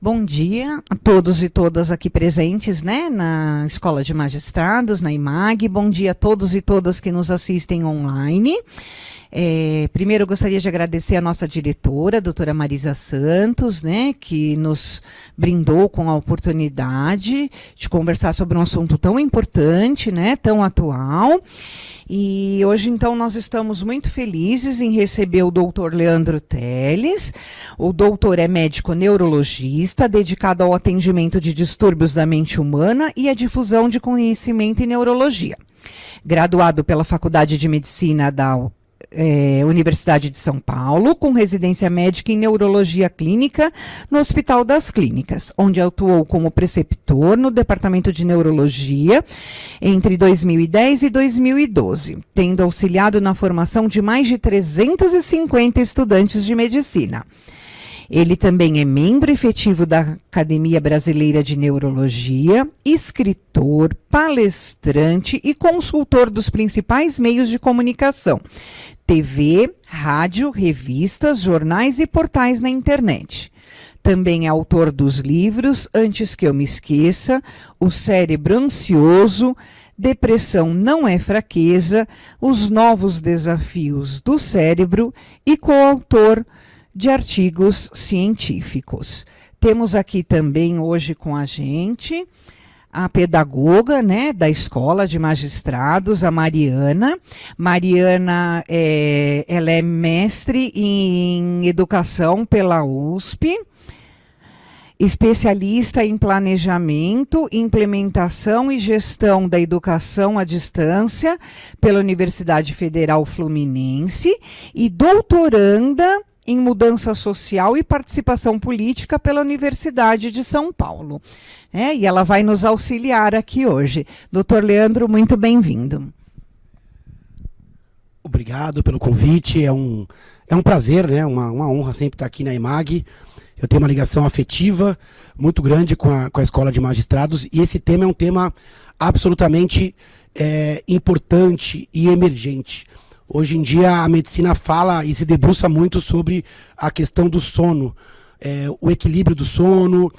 Bom dia a todos e todas aqui presentes, né, na Escola de Magistrados, na IMAG. Bom dia a todos e todas que nos assistem online. Primeiro, eu gostaria de agradecer a nossa diretora, a doutora Marisa Santos, né, que nos brindou com a oportunidade de conversar sobre um assunto tão importante, né, tão atual. E hoje, então, nós estamos muito felizes em receber o doutor Leandro Teles. O doutor é médico neurologista, dedicado ao atendimento de distúrbios da mente humana e à difusão de conhecimento em neurologia. Graduado pela Faculdade de Medicina da Universidade de São Paulo, com residência médica em neurologia clínica no Hospital das Clínicas, onde atuou como preceptor no Departamento de Neurologia entre 2010 e 2012, tendo auxiliado na formação de mais de 350 estudantes de medicina. Ele também é membro efetivo da Academia Brasileira de Neurologia, escritor, palestrante e consultor dos principais meios de comunicação, TV, rádio, revistas, jornais e portais na internet. Também é autor dos livros Antes que eu me esqueça, O Cérebro Ansioso, Depressão não é fraqueza, Os novos desafios do cérebro e coautor de artigos científicos. Temos aqui também hoje com a gente a pedagoga, né, da Escola de Magistrados, a Mariana. Mariana, ela é mestre em Educação pela USP, especialista em planejamento, implementação e gestão da educação à distância pela Universidade Federal Fluminense e doutoranda em mudança social e participação política pela Universidade de São Paulo. E ela vai nos auxiliar aqui hoje. Doutor Leandro, muito bem-vindo. Obrigado pelo convite, é um prazer, né? Uma honra sempre estar aqui na IMAG. Eu tenho uma ligação afetiva muito grande com a Escola de Magistrados, e esse tema é um tema absolutamente importante e emergente. Hoje em dia a medicina fala e se debruça muito sobre a questão do sono, o equilíbrio do sono,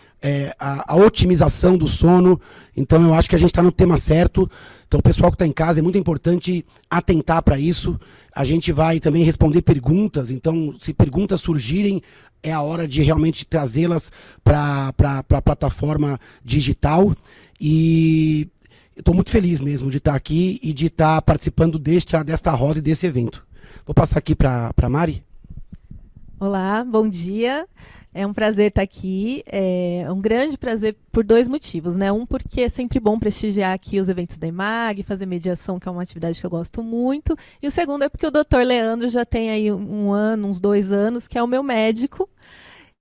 a otimização do sono. Então eu acho que a gente está no tema certo. Então o pessoal que está em casa, é muito importante atentar para isso. A gente vai também responder perguntas, então se perguntas surgirem, é a hora de realmente trazê-las para a plataforma digital. E estou muito feliz mesmo de estar aqui e de estar participando desta roda e desse evento. Vou passar aqui para a Mari. Olá, bom dia. É um prazer estar aqui. É um grande prazer por dois motivos, né? Um, porque é sempre bom prestigiar aqui os eventos da IMAG, fazer mediação, que é uma atividade que eu gosto muito. E o segundo é porque o doutor Leandro já tem aí uns 2 anos, que é o meu médico.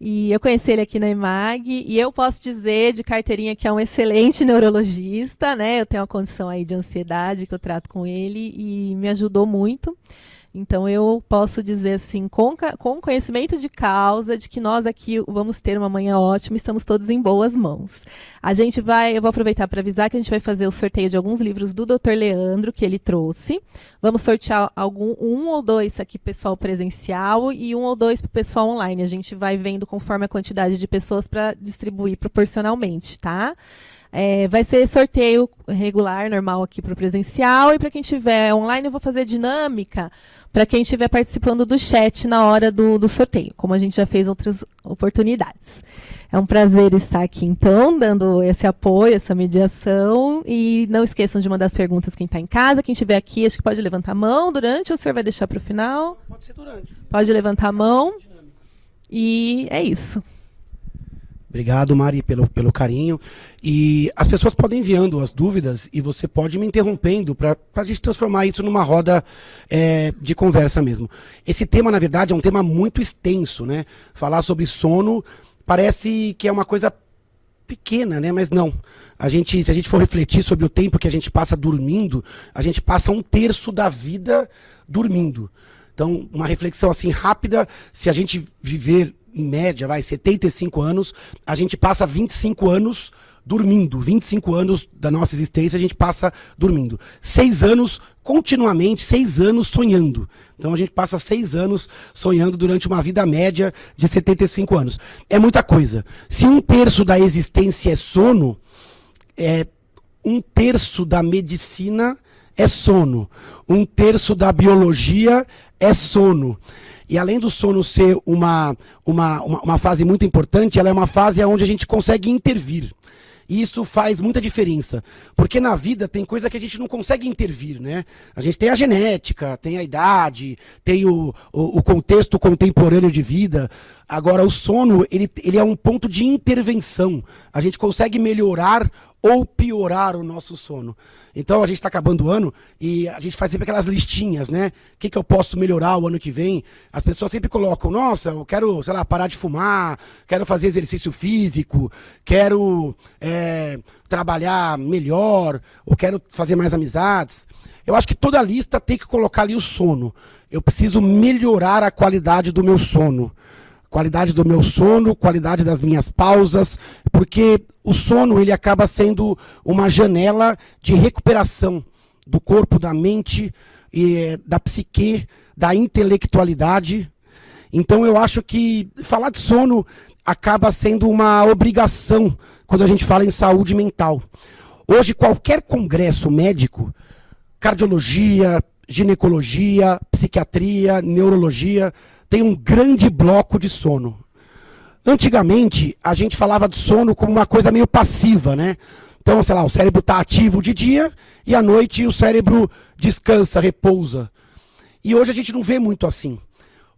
E eu conheci ele aqui na IMAG, e eu posso dizer de carteirinha que é um excelente neurologista, né? Eu tenho uma condição aí de ansiedade que eu trato com ele e me ajudou muito. Então eu posso dizer assim, com conhecimento de causa, de que nós aqui vamos ter uma manhã ótima, estamos todos em boas mãos. Eu vou aproveitar para avisar que a gente vai fazer o sorteio de alguns livros do Dr. Leandro, que ele trouxe. Vamos sortear um ou dois aqui pessoal presencial e 1 ou 2 para o pessoal online. A gente vai vendo conforme a quantidade de pessoas para distribuir proporcionalmente, tá? Vai ser sorteio regular, normal aqui para o presencial, e para quem estiver online eu vou fazer dinâmica para quem estiver participando do chat na hora do sorteio, como a gente já fez outras oportunidades. É um prazer estar aqui, então, dando esse apoio, essa mediação, e não esqueçam de mandar as perguntas quem está em casa. Quem estiver aqui, acho que pode levantar a mão durante, ou o senhor vai deixar para o final? Pode ser durante. Pode levantar a mão, e é isso. Obrigado, Mari, pelo carinho. E as pessoas podem enviando as dúvidas e você pode me interrompendo para a gente transformar isso numa roda de conversa mesmo. Esse tema, na verdade, é um tema muito extenso, né? Falar sobre sono parece que é uma coisa pequena, né? Mas não. Se a gente for refletir sobre o tempo que a gente passa dormindo, a gente passa 1/3 da vida dormindo. Então, uma reflexão assim rápida, se a gente viver em média, 75 anos, a gente passa 25 anos dormindo. 25 anos da nossa existência a gente passa dormindo. 6 anos continuamente, 6 anos sonhando. Então a gente passa 6 anos sonhando durante uma vida média de 75 anos. É muita coisa. Se 1/3 da existência é sono, 1/3 da medicina é sono. 1/3 da biologia é sono. E além do sono ser uma fase muito importante, ela é uma fase onde a gente consegue intervir. E isso faz muita diferença. Porque na vida tem coisa que a gente não consegue intervir, né? A gente tem a genética, tem a idade, tem o contexto contemporâneo de vida. Agora, o sono, ele é um ponto de intervenção. A gente consegue melhorar ou piorar o nosso sono. Então, a gente está acabando o ano e a gente faz sempre aquelas listinhas, né? O que eu posso melhorar o ano que vem? As pessoas sempre colocam, nossa, eu quero, sei lá, parar de fumar, quero fazer exercício físico, quero trabalhar melhor, ou quero fazer mais amizades. Eu acho que toda lista tem que colocar ali o sono. Eu preciso melhorar a qualidade do meu sono. Qualidade do meu sono, qualidade das minhas pausas, porque o sono ele acaba sendo uma janela de recuperação do corpo, da mente, da psique, da intelectualidade. Então eu acho que falar de sono acaba sendo uma obrigação quando a gente fala em saúde mental. Hoje qualquer congresso médico, cardiologia, ginecologia, psiquiatria, neurologia, tem um grande bloco de sono. Antigamente, a gente falava de sono como uma coisa meio passiva, né? Então, sei lá, o cérebro está ativo de dia e à noite o cérebro descansa, repousa. E hoje a gente não vê muito assim.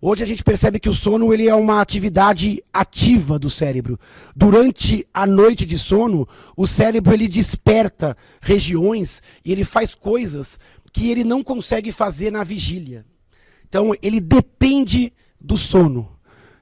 Hoje a gente percebe que o sono ele é uma atividade ativa do cérebro. Durante a noite de sono, o cérebro ele desperta regiões e ele faz coisas que ele não consegue fazer na vigília. Então, ele depende do sono.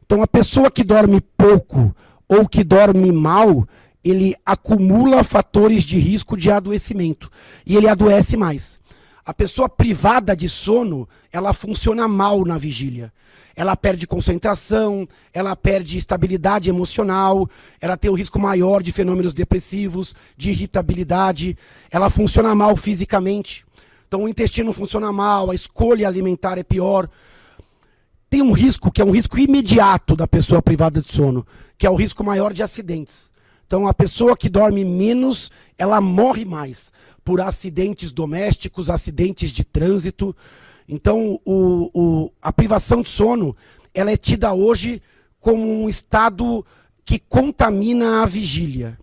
Então, a pessoa que dorme pouco ou que dorme mal, ele acumula fatores de risco de adoecimento. E ele adoece mais. A pessoa privada de sono, ela funciona mal na vigília. Ela perde concentração, ela perde estabilidade emocional, ela tem um risco maior de fenômenos depressivos, de irritabilidade, ela funciona mal fisicamente. Então o intestino funciona mal, a escolha alimentar é pior. Tem um risco que é um risco imediato da pessoa privada de sono, que é o risco maior de acidentes. Então a pessoa que dorme menos, ela morre mais por acidentes domésticos, acidentes de trânsito. Então a privação de sono, ela é tida hoje como um estado que contamina a vigília.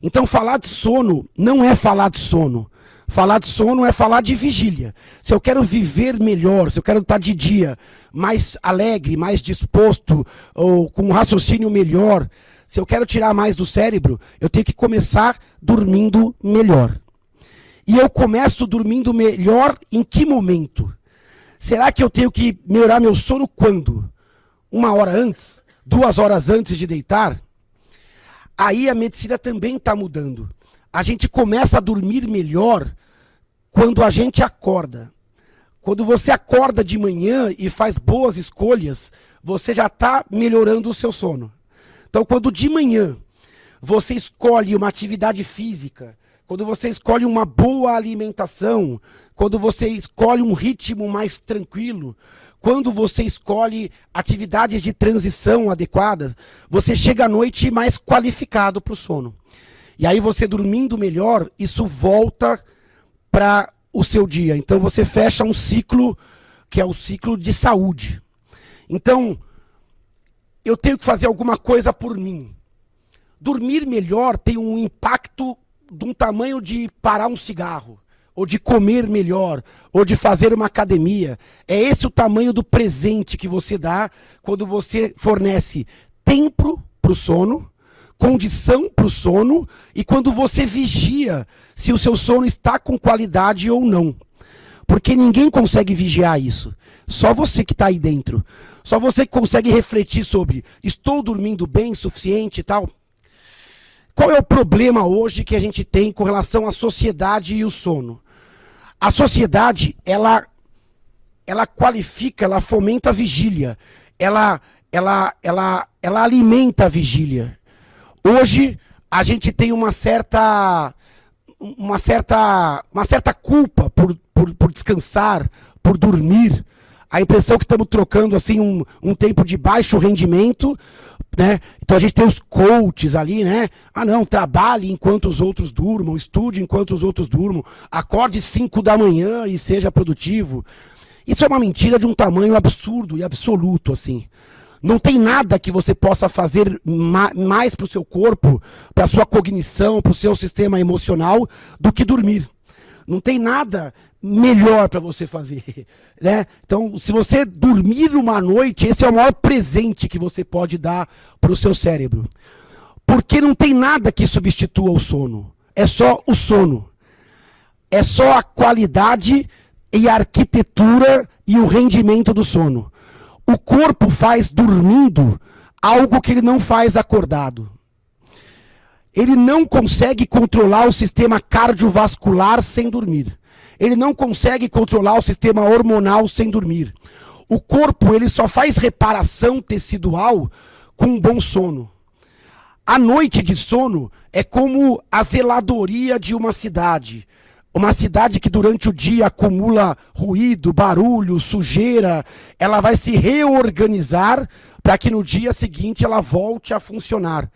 Então falar de sono não é falar de sono. Falar de sono é falar de vigília. Se eu quero viver melhor, se eu quero estar de dia mais alegre, mais disposto, ou com um raciocínio melhor, se eu quero tirar mais do cérebro, eu tenho que começar dormindo melhor. E eu começo dormindo melhor em que momento? Será que eu tenho que melhorar meu sono quando? 1 hora antes? 2 horas antes de deitar? Aí a medicina também está mudando. A gente começa a dormir melhor quando a gente acorda. Quando você acorda de manhã e faz boas escolhas, você já está melhorando o seu sono. Então, quando de manhã você escolhe uma atividade física, quando você escolhe uma boa alimentação, quando você escolhe um ritmo mais tranquilo, quando você escolhe atividades de transição adequadas, você chega à noite mais qualificado para o sono. E aí você dormindo melhor, isso volta para o seu dia. Então você fecha um ciclo que é o ciclo de saúde. Então, eu tenho que fazer alguma coisa por mim. Dormir melhor tem um impacto de um tamanho de parar um cigarro, ou de comer melhor, ou de fazer uma academia. É esse o tamanho do presente que você dá quando você fornece tempo para o sono, condição para o sono, e quando você vigia se o seu sono está com qualidade ou não. Porque ninguém consegue vigiar isso. Só você que está aí dentro. Só você que consegue refletir sobre, estou dormindo bem, suficiente e tal. Qual é o problema hoje que a gente tem com relação à sociedade e o sono? A sociedade, ela qualifica, ela fomenta a vigília. Ela alimenta a vigília. Hoje, a gente tem uma certa culpa por descansar, por dormir. A impressão que estamos trocando assim um tempo de baixo rendimento, né? Então a gente tem os coaches ali, né? Ah não, trabalhe enquanto os outros durmam, estude enquanto os outros durmam, acorde 5 da manhã e seja produtivo. Isso é uma mentira de um tamanho absurdo e absoluto, assim. Não tem nada que você possa fazer mais para o seu corpo, para a sua cognição, para o seu sistema emocional, do que dormir. Não tem nada melhor para você fazer, né? Então, se você dormir uma noite, esse é o maior presente que você pode dar para o seu cérebro. Porque não tem nada que substitua o sono. É só o sono. É só a qualidade e a arquitetura e o rendimento do sono. O corpo faz dormindo algo que ele não faz acordado. Ele não consegue controlar o sistema cardiovascular sem dormir. Ele não consegue controlar o sistema hormonal sem dormir. O corpo ele só faz reparação tecidual com um bom sono. A noite de sono é como a zeladoria de uma cidade. Uma cidade que durante o dia acumula ruído, barulho, sujeira, ela vai se reorganizar para que no dia seguinte ela volte a funcionar.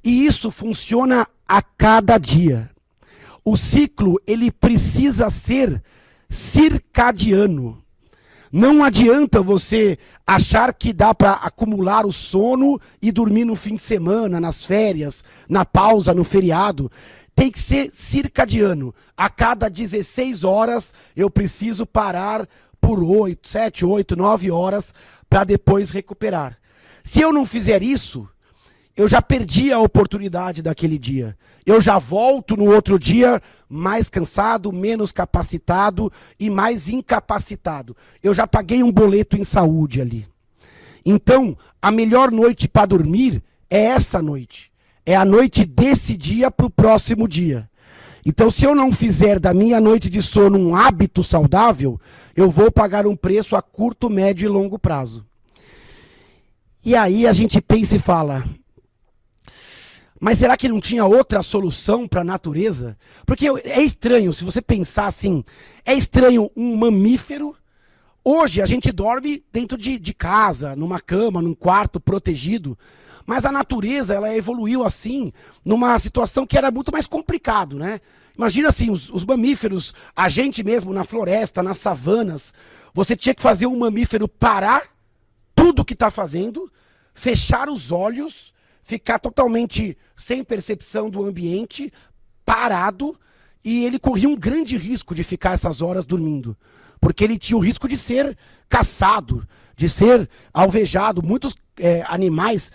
E isso funciona a cada dia. O ciclo, ele precisa ser circadiano. Não adianta você achar que dá para acumular o sono e dormir no fim de semana, nas férias, na pausa, no feriado. Tem que ser circadiano. A cada 16 horas eu preciso parar por 7, 8, 9 horas para depois recuperar. Se eu não fizer isso, eu já perdi a oportunidade daquele dia. Eu já volto no outro dia mais cansado, menos capacitado e mais incapacitado. Eu já paguei um boleto em saúde ali. Então, a melhor noite para dormir é essa noite. É a noite desse dia para o próximo dia. Então, se eu não fizer da minha noite de sono um hábito saudável, eu vou pagar um preço a curto, médio e longo prazo. E aí a gente pensa e fala... Mas será que não tinha outra solução para a natureza? Porque é estranho, se você pensar assim, é estranho um mamífero. Hoje a gente dorme dentro de casa, numa cama, num quarto protegido. Mas a natureza, ela evoluiu assim, numa situação que era muito mais complicado, né? Imagina assim, os mamíferos, a gente mesmo na floresta, nas savanas, você tinha que fazer um mamífero parar tudo o que está fazendo, fechar os olhos, ficar totalmente sem percepção do ambiente, parado, e ele corria um grande risco de ficar essas horas dormindo. Porque ele tinha o risco de ser caçado, de ser alvejado. Muitos animais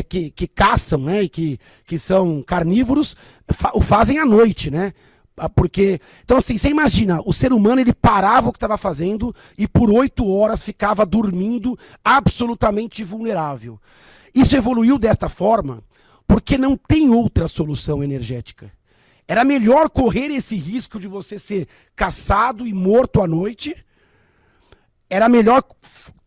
que caçam, né, e que são carnívoros, o fazem à noite, né? Porque, então assim, você imagina, o ser humano ele parava o que estava fazendo e por 8 horas ficava dormindo absolutamente vulnerável. Isso evoluiu desta forma porque não tem outra solução energética. Era melhor correr esse risco de você ser caçado e morto à noite. Era melhor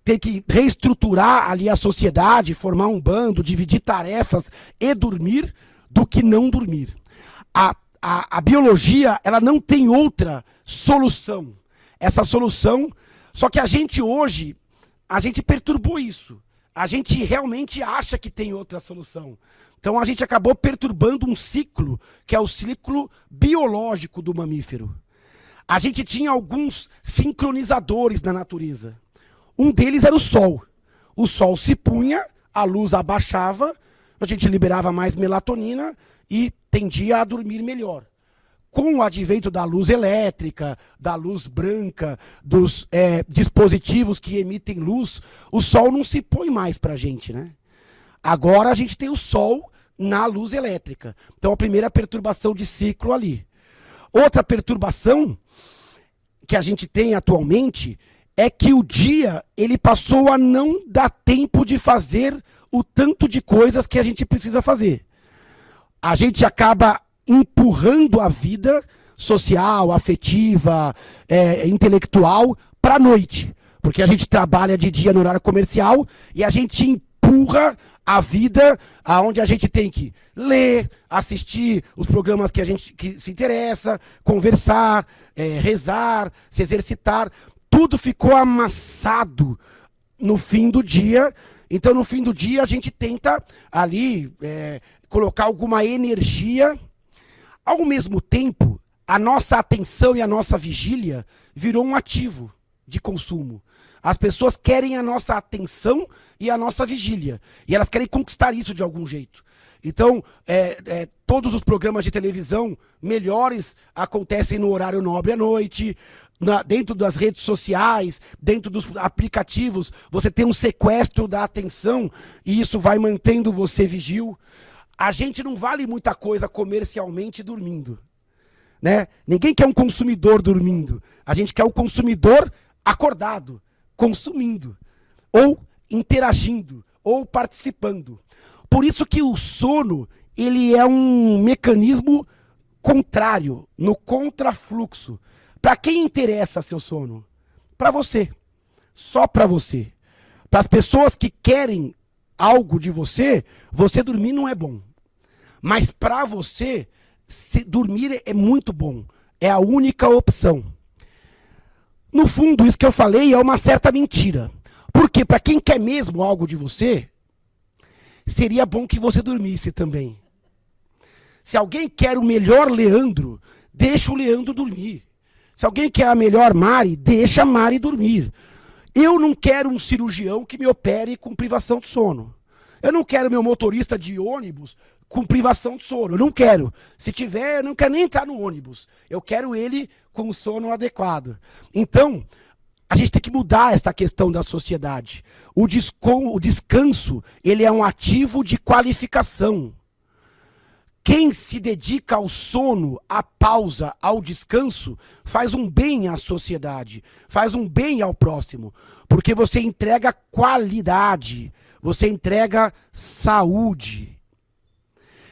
ter que reestruturar ali a sociedade, formar um bando, dividir tarefas e dormir, do que não dormir. A biologia, ela não tem outra solução. Essa solução, só que a gente hoje, a gente perturbou isso. A gente realmente acha que tem outra solução. Então a gente acabou perturbando um ciclo, que é o ciclo biológico do mamífero. A gente tinha alguns sincronizadores na natureza. Um deles era o sol. O sol se punha, a luz abaixava, a gente liberava mais melatonina e tendia a dormir melhor. Com o advento da luz elétrica, da luz branca, dos dispositivos que emitem luz, o sol não se põe mais para a gente, né? Agora a gente tem o sol na luz elétrica. Então a primeira perturbação de ciclo ali. Outra perturbação que a gente tem atualmente é que o dia ele passou a não dar tempo de fazer o tanto de coisas que a gente precisa fazer. A gente acaba empurrando a vida social, afetiva, intelectual para a noite. Porque a gente trabalha de dia no horário comercial e a gente empurra empurra a vida aonde a gente tem que ler, assistir os programas que a gente que se interessa, conversar, rezar, se exercitar. Tudo ficou amassado no fim do dia. Então, no fim do dia, a gente tenta ali colocar alguma energia. Ao mesmo tempo, a nossa atenção e a nossa vigília virou um ativo de consumo. As pessoas querem a nossa atenção e a nossa vigília. E elas querem conquistar isso de algum jeito. Então, todos os programas de televisão melhores acontecem no horário nobre à noite, dentro das redes sociais, dentro dos aplicativos, você tem um sequestro da atenção e isso vai mantendo você vigil. A gente não vale muita coisa comercialmente dormindo, né? Ninguém quer um consumidor dormindo. A gente quer o consumidor acordado, consumindo, ou interagindo, ou participando. Por isso que o sono, ele é um mecanismo contrário, no contrafluxo. Para quem interessa seu sono? Para você. Só para você. Para as pessoas que querem algo de você, você dormir não é bom. Mas para você, dormir é muito bom. É a única opção. No fundo, isso que eu falei é uma certa mentira. Porque para quem quer mesmo algo de você, seria bom que você dormisse também. Se alguém quer o melhor Leandro, deixa o Leandro dormir. Se alguém quer a melhor Mari, deixa a Mari dormir. Eu não quero um cirurgião que me opere com privação de sono. Eu não quero meu motorista de ônibus com privação de sono. Eu não quero. Se tiver, eu não quero nem entrar no ônibus. Eu quero ele com o sono adequado. Então, a gente tem que mudar essa questão da sociedade. O descanso, ele é um ativo de qualificação. Quem se dedica ao sono, à pausa, ao descanso, faz um bem à sociedade, faz um bem ao próximo, porque você entrega qualidade, você entrega saúde.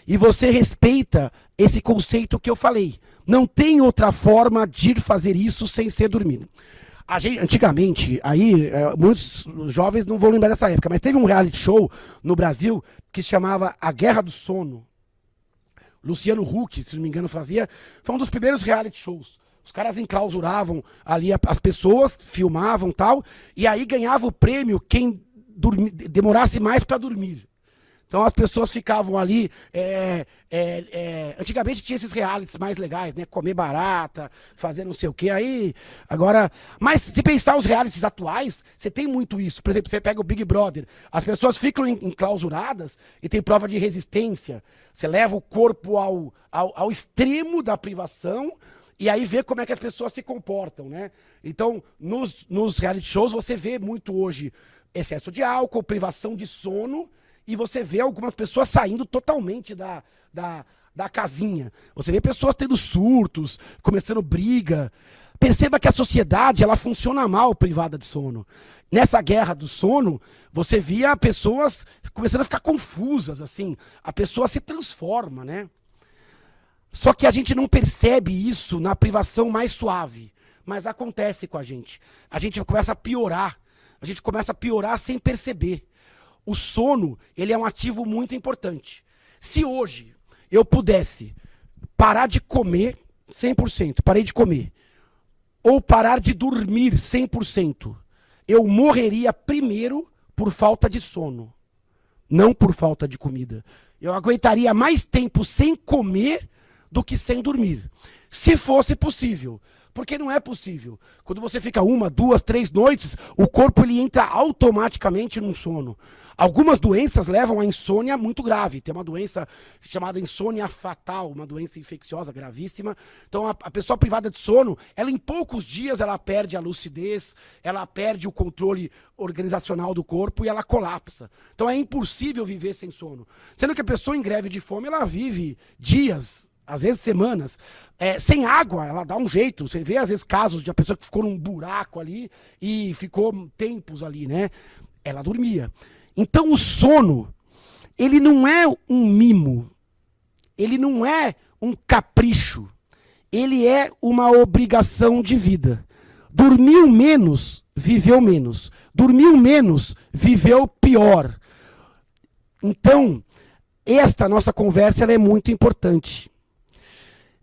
E você respeita esse conceito que eu falei. Não tem outra forma de fazer isso sem ser dormindo. Antigamente, aí, muitos jovens não vão lembrar dessa época, mas teve um reality show no Brasil que se chamava A Guerra do Sono. Luciano Huck, se não me engano, fazia. Foi um dos primeiros reality shows. Os caras enclausuravam ali as pessoas, filmavam e tal, e aí ganhava o prêmio quem demorasse mais para dormir. Então as pessoas ficavam ali. Antigamente tinha esses realities mais legais, né? Comer barata, fazer não sei o quê. Aí, agora. Mas se pensar os realities atuais, você tem muito isso. Por exemplo, você pega o Big Brother. As pessoas ficam enclausuradas e tem prova de resistência. Você leva o corpo ao extremo da privação e aí vê como é que as pessoas se comportam, né? Então, nos reality shows, você vê muito hoje excesso de álcool, privação de sono. E você vê algumas pessoas saindo totalmente da casinha. Você vê pessoas tendo surtos, começando briga. Perceba que a sociedade, ela funciona mal privada de sono. Nessa guerra do sono, você via pessoas começando a ficar confusas, assim. A pessoa se transforma, né? Só que a gente não percebe isso na privação mais suave. Mas acontece com a gente. A gente começa a piorar. A gente começa a piorar sem perceber. O sono, ele é um ativo muito importante. Se hoje eu pudesse parar de comer 100%, parei de comer, ou parar de dormir 100%, eu morreria primeiro por falta de sono, não por falta de comida. Eu aguentaria mais tempo sem comer do que sem dormir. Se fosse possível. Porque não é possível. Quando você fica 1, 2, 3 noites, o corpo ele entra automaticamente num sono. Algumas doenças levam a insônia muito grave. Tem uma doença chamada insônia fatal, uma doença infecciosa gravíssima. Então a pessoa privada de sono, ela em poucos dias ela perde a lucidez, ela perde o controle organizacional do corpo e ela colapsa. Então é impossível viver sem sono. Sendo que a pessoa em greve de fome, ela vive dias, às vezes semanas, sem água, ela dá um jeito. Você vê às vezes casos de uma pessoa que ficou num buraco ali e ficou tempos ali, né? Ela dormia. Então o sono, ele não é um mimo, ele não é um capricho, ele é uma obrigação de vida. Dormiu menos, viveu menos. Dormiu menos, viveu pior. Então, esta nossa conversa ela é muito importante.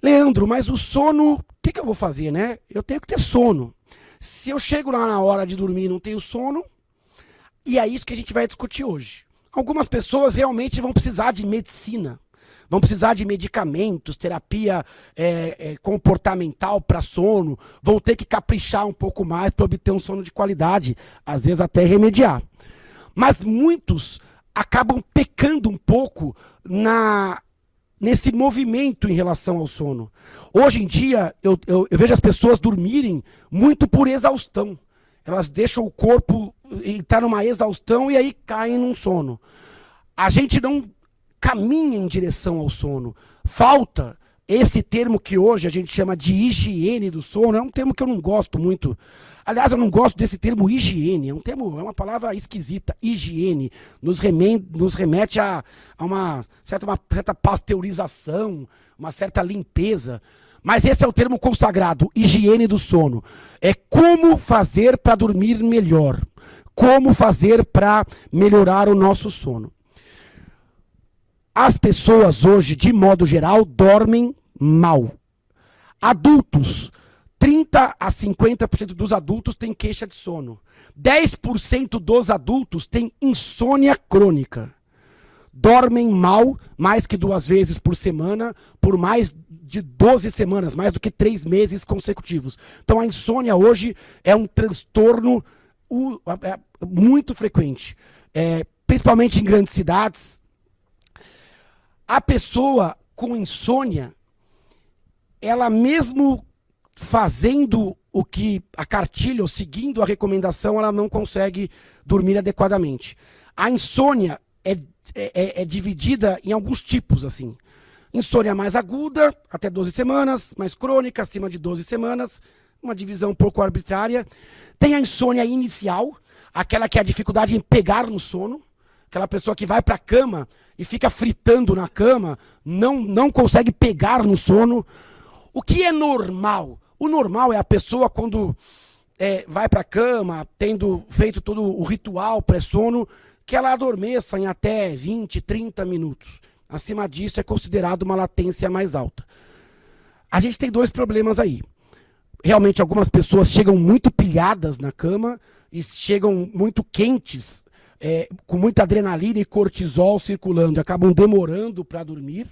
Leandro, mas o sono, o que eu vou fazer, né? Eu tenho que ter sono. Se eu chego lá na hora de dormir e não tenho sono, e é isso que a gente vai discutir hoje. Algumas pessoas realmente vão precisar de medicina, vão precisar de medicamentos, terapia comportamental para sono, vão ter que caprichar um pouco mais para obter um sono de qualidade, às vezes até remediar. Mas muitos acabam pecando um pouco nesse movimento em relação ao sono. Hoje em dia, eu vejo as pessoas dormirem muito por exaustão. Elas deixam o corpo estar numa exaustão e aí caem num sono. A gente não caminha em direção ao sono. Falta esse termo que hoje a gente chama de higiene do sono. É um termo que eu não gosto muito. Aliás, eu não gosto desse termo higiene. É uma palavra esquisita. Higiene nos remete a uma certa pasteurização, uma certa limpeza. Mas esse é o termo consagrado, higiene do sono. É como fazer para dormir melhor. Como fazer para melhorar o nosso sono. As pessoas hoje, de modo geral, dormem mal. Adultos, 30 a 50% dos adultos têm queixa de sono. 10% dos adultos têm insônia crônica. Dormem mal mais que 2 vezes por semana, por mais de 12 semanas, mais do que 3 meses consecutivos. Então a insônia hoje é um transtorno muito frequente, principalmente em grandes cidades. A pessoa com insônia, ela mesmo fazendo o que a cartilha, ou seguindo a recomendação, ela não consegue dormir adequadamente. A insônia é dividida em alguns tipos, assim. Insônia mais aguda, até 12 semanas, mais crônica, acima de 12 semanas, uma divisão um pouco arbitrária. Tem a insônia inicial, aquela que é a dificuldade em pegar no sono, aquela pessoa que vai para a cama e fica fritando na cama, não consegue pegar no sono. O que é normal? O normal é a pessoa quando vai para a cama, tendo feito todo o ritual pré-sono, que ela adormeça em até 20, 30 minutos. Acima disso é considerado uma latência mais alta. A gente tem 2 problemas aí. Realmente algumas pessoas chegam muito pilhadas na cama e chegam muito quentes, com muita adrenalina e cortisol circulando, acabam demorando para dormir.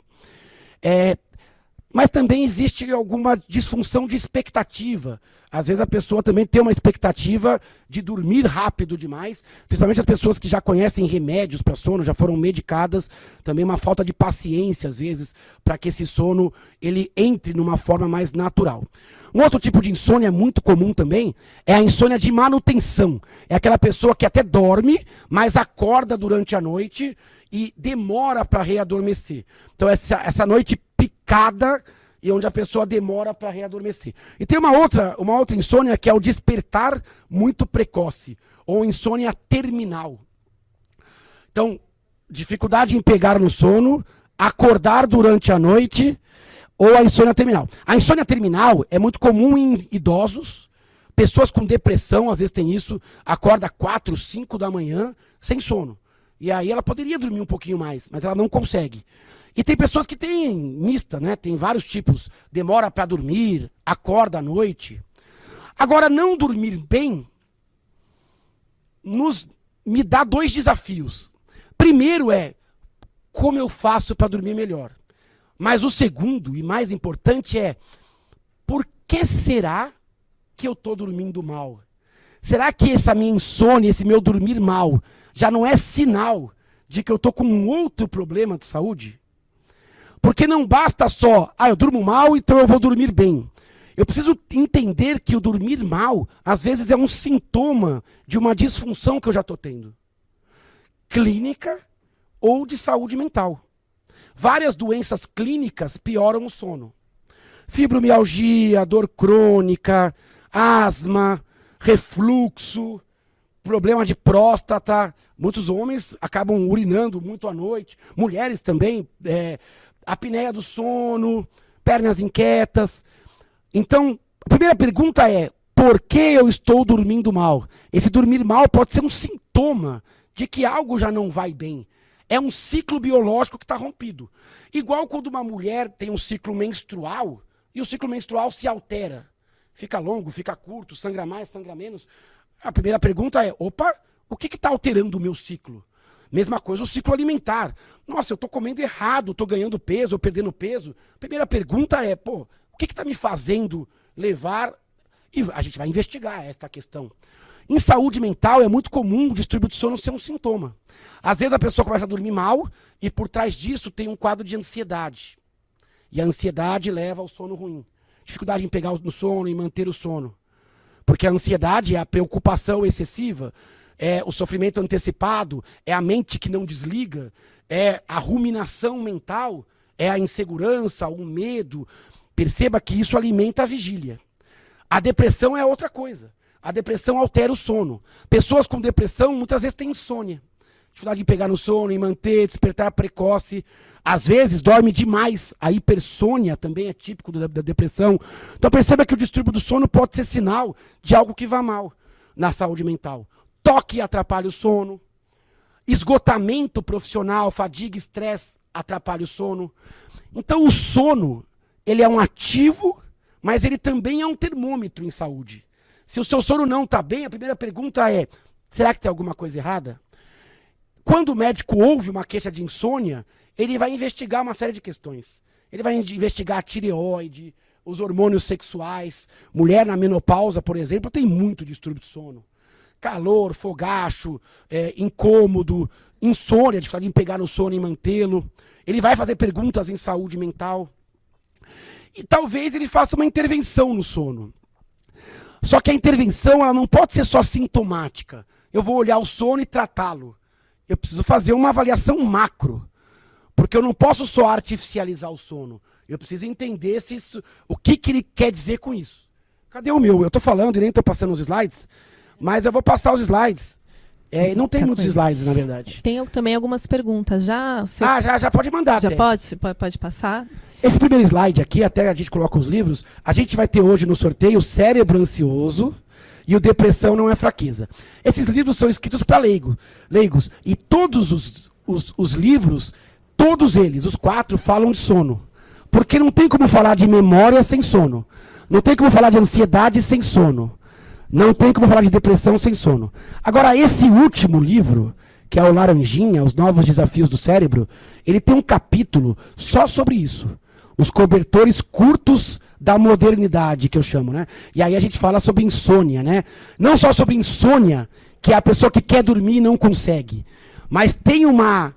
Mas também existe alguma disfunção de expectativa. Às vezes a pessoa também tem uma expectativa de dormir rápido demais, principalmente as pessoas que já conhecem remédios para sono, já foram medicadas, também uma falta de paciência às vezes, para que esse sono ele entre numa forma mais natural. Um outro tipo de insônia muito comum também é a insônia de manutenção. É aquela pessoa que até dorme, mas acorda durante a noite e demora para readormecer. Então essa noite picada e onde a pessoa demora para readormecer. E tem uma outra insônia que é o despertar muito precoce, ou insônia terminal. Então, dificuldade em pegar no sono, acordar durante a noite, ou a insônia terminal. A insônia terminal é muito comum em idosos, pessoas com depressão, às vezes tem isso, acorda 4, 5 da manhã sem sono. E aí ela poderia dormir um pouquinho mais, mas ela não consegue. E tem pessoas que têm mista, né? Tem vários tipos. Demora para dormir, acorda à noite. Agora, não dormir bem me dá 2 desafios. Primeiro é como eu faço para dormir melhor. Mas o segundo e mais importante é por que será que eu estou dormindo mal? Será que essa minha insônia, esse meu dormir mal, já não é sinal de que eu estou com um outro problema de saúde? Porque não basta só, eu durmo mal, então eu vou dormir bem. Eu preciso entender que o dormir mal, às vezes, é um sintoma de uma disfunção que eu já estou tendo. Clínica ou de saúde mental. Várias doenças clínicas pioram o sono. Fibromialgia, dor crônica, asma, refluxo, problema de próstata. Muitos homens acabam urinando muito à noite. Mulheres também, apneia do sono, pernas inquietas. Então, a primeira pergunta é, por que eu estou dormindo mal? Esse dormir mal pode ser um sintoma de que algo já não vai bem. É um ciclo biológico que está rompido. Igual quando uma mulher tem um ciclo menstrual, e o ciclo menstrual se altera. Fica longo, fica curto, sangra mais, sangra menos. A primeira pergunta é, opa, o que está alterando o meu ciclo? Mesma coisa o ciclo alimentar. Nossa, eu estou comendo errado, estou ganhando peso ou perdendo peso. A primeira pergunta é, pô, o que está me fazendo levar... E a gente vai investigar esta questão. Em saúde mental é muito comum o distúrbio de sono ser um sintoma. Às vezes a pessoa começa a dormir mal e por trás disso tem um quadro de ansiedade. E a ansiedade leva ao sono ruim. Dificuldade em pegar no sono e manter o sono. Porque a ansiedade é a preocupação excessiva, é o sofrimento antecipado, é a mente que não desliga, é a ruminação mental, é a insegurança, o medo. Perceba que isso alimenta a vigília. A depressão é outra coisa. A depressão altera o sono. Pessoas com depressão muitas vezes têm insônia. Dificuldade em pegar no sono, em manter, despertar precoce. Às vezes dorme demais. A hipersônia também é típico da depressão. Então perceba que o distúrbio do sono pode ser sinal de algo que vá mal na saúde mental. Toque atrapalha o sono. Esgotamento profissional, fadiga, estresse atrapalha o sono. Então o sono, ele é um ativo, mas ele também é um termômetro em saúde. Se o seu sono não está bem, a primeira pergunta é, será que tem alguma coisa errada? Quando o médico ouve uma queixa de insônia, ele vai investigar uma série de questões. Ele vai investigar a tireoide, os hormônios sexuais. Mulher na menopausa, por exemplo, tem muito distúrbio de sono. Calor, fogacho, incômodo, insônia, dificuldade em pegar no sono e mantê-lo. Ele vai fazer perguntas em saúde mental. E talvez ele faça uma intervenção no sono. Só que a intervenção ela não pode ser só sintomática. Eu vou olhar o sono e tratá-lo. Eu preciso fazer uma avaliação macro. Porque eu não posso só artificializar o sono. Eu preciso entender o que ele quer dizer com isso. Cadê o meu? Eu estou falando e nem estou passando os slides, mas eu vou passar os slides. Não tem muitos slides, na verdade. Tem também algumas perguntas. Já pode mandar. Já até. pode passar? Esse primeiro slide aqui, até a gente coloca os livros, a gente vai ter hoje no sorteio o Cérebro Ansioso e o Depressão Não é Fraqueza. Esses livros são escritos para leigos. E todos os livros, todos eles, os 4, falam de sono. Porque não tem como falar de memória sem sono. Não tem como falar de ansiedade sem sono. Não tem como falar de depressão sem sono. Agora, esse último livro, que é o Laranjinha, Os Novos Desafios do Cérebro, ele tem um capítulo só sobre isso. Os cobertores curtos da modernidade, que eu chamo, né? E aí a gente fala sobre insônia, né? Não só sobre insônia, que é a pessoa que quer dormir e não consegue. Mas tem uma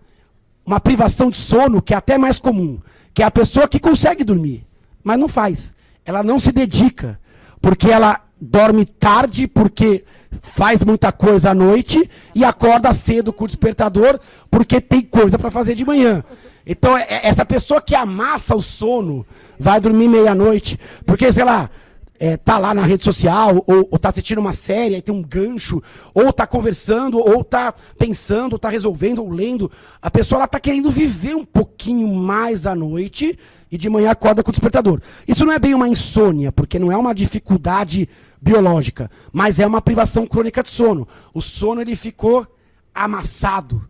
privação de sono que é até mais comum, que é a pessoa que consegue dormir, mas não faz. Ela não se dedica, porque ela dorme tarde, porque faz muita coisa à noite e acorda cedo com o despertador, porque tem coisa para fazer de manhã. Então, essa pessoa que amassa o sono vai dormir meia-noite, porque, sei lá, tá lá na rede social, ou tá assistindo uma série, aí tem um gancho, ou tá conversando, ou tá pensando, ou tá resolvendo, ou lendo. A pessoa ela tá querendo viver um pouquinho mais à noite e de manhã acorda com o despertador. Isso não é bem uma insônia, porque não é uma dificuldade biológica, mas é uma privação crônica de sono. O sono ele ficou amassado.